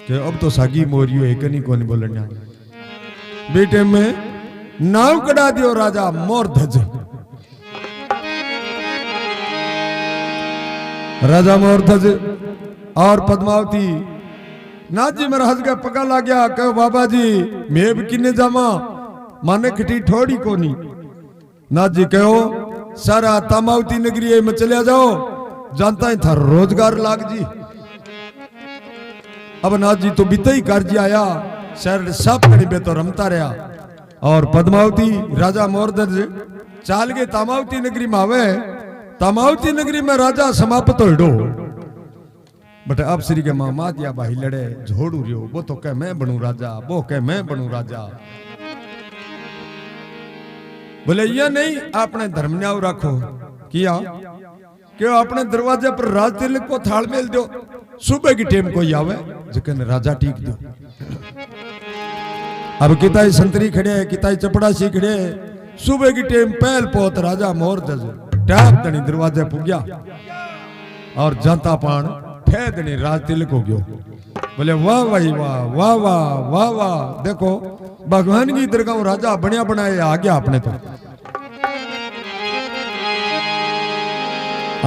के अब तो सागी मोरियो एक नहीं को नहीं बोलना। बेटे में नाव कड़ा दियो राजा मोरध्वज। राजा मोरध्वज और पद्मावती नाथ जी महाराज का पका ला गया कहो बाबा जी मैं भी किन्ने जामा माने खटी ठोड़ी कोनी। नाथ जी कहो सारा तामावती नगरी में चले जाओ जानता ही था रोजगार लाग जी। अब नाथ जी तो बीते ही कार्य आया शहर सब कड़ी बे तो रमता रहा और पद्मावती राजा मोरध्वज चाल के तामावती नगरी में आवे। तामावती नगरी में राजा समाप्त हो बट अब श्री के मामा दिया भाई लड़े झोड़ू रियो वो तो कह मैं बनू राजा वो कह मैं बनू राजा। बोले ये नहीं आपने धर्म न्याय रखो किया क्यों अपने दरवाजे पर राज तिलक को थाल मेल दो सुबह की टेम कोई आवे जिकन राजा ठीक दो। अब किताई संतरी खड़े है किताई चपड़ासी खड़े है सुबह की टेम पहल पोत राजा मोर जज टैप दनी दरवाजे पुग्या और जनता पान ठे दनी राज तिलक हो गयो। बोले वाह भाई वाह वाह वाह वाह वाह देखो भगवान की दरगाह राजा बढ़िया बनाए आ गया आपने तो।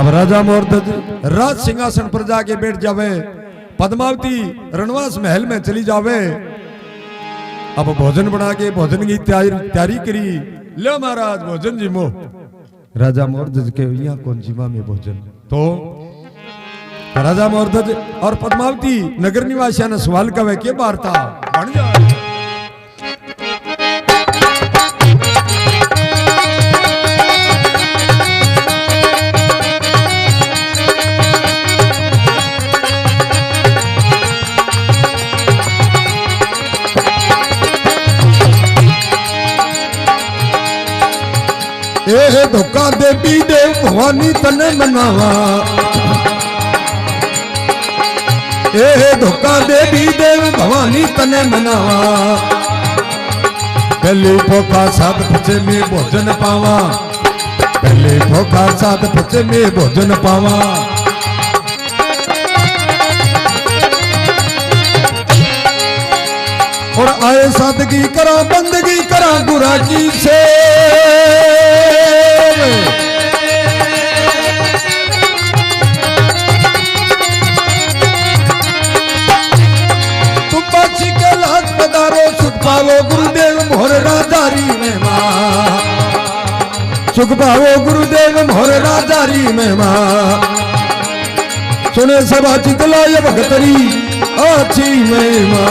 अब राजा मोरध्वज राज सिंहासन पर जाके बैठ जावे पद्मावती रणवास महल में चली जावे। अब भोजन बना के भोजन की तैयारी करी ले महाराज भोजन जिमो। राजा मोरध्वज के यहाँ कौन जिमा में भोजन तो राजा मोरध्वज और पद्मावती नगर निवासियों ने सवाल कवे के वार्ता बन जाए। ए धोखा देवी देव भवानी तने मनावा ए धोखा देवी देव भवानी तने मनावा पहले भोखा साथ पचे में भोजन पावा पहले भोखा साथ पचे में भोजन पावा। और आए सादगी करा बंदगी करा गुरा की से तुम बाची के लाज पधारो सुख पावो गुरुदेव मोहर राजारी में मां सुख पावो गुरुदेव मोहर राजारी में मां सुने सभा चितला ये भगतरी अच्छी महिमा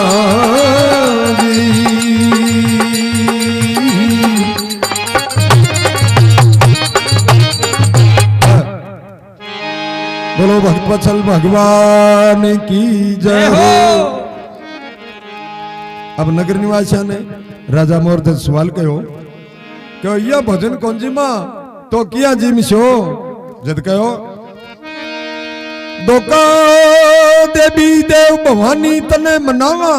बोलो भक्त वत्सल भगवान की जय हो। अब नगर निवासियों ने राजा मोरध्वज सवाल कहो क्यों यह भोजन कौन जी मां तो किया जी मिशो जद कहो धोखा देवी देव भवानी तने मनावा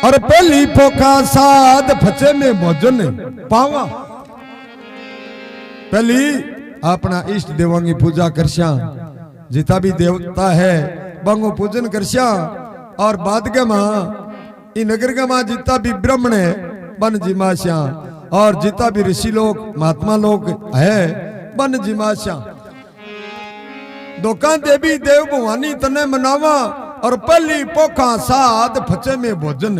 और पहली पोखा साध फचे में भोजन पावा। पहली अपना इष्ट देवों की पूजा करश्या जिता भी देवता है बंगो पूजन करश्या और बाद के मां इन नगर के मां जिता भी ब्राह्मण है बन जिमाश्या और जिता भी ऋषि लोग महात्मा लोग है बन जिमाश्या। धोखा देवी देव भवानी तने मनावा और पहली पोखा साध फचे में भोजन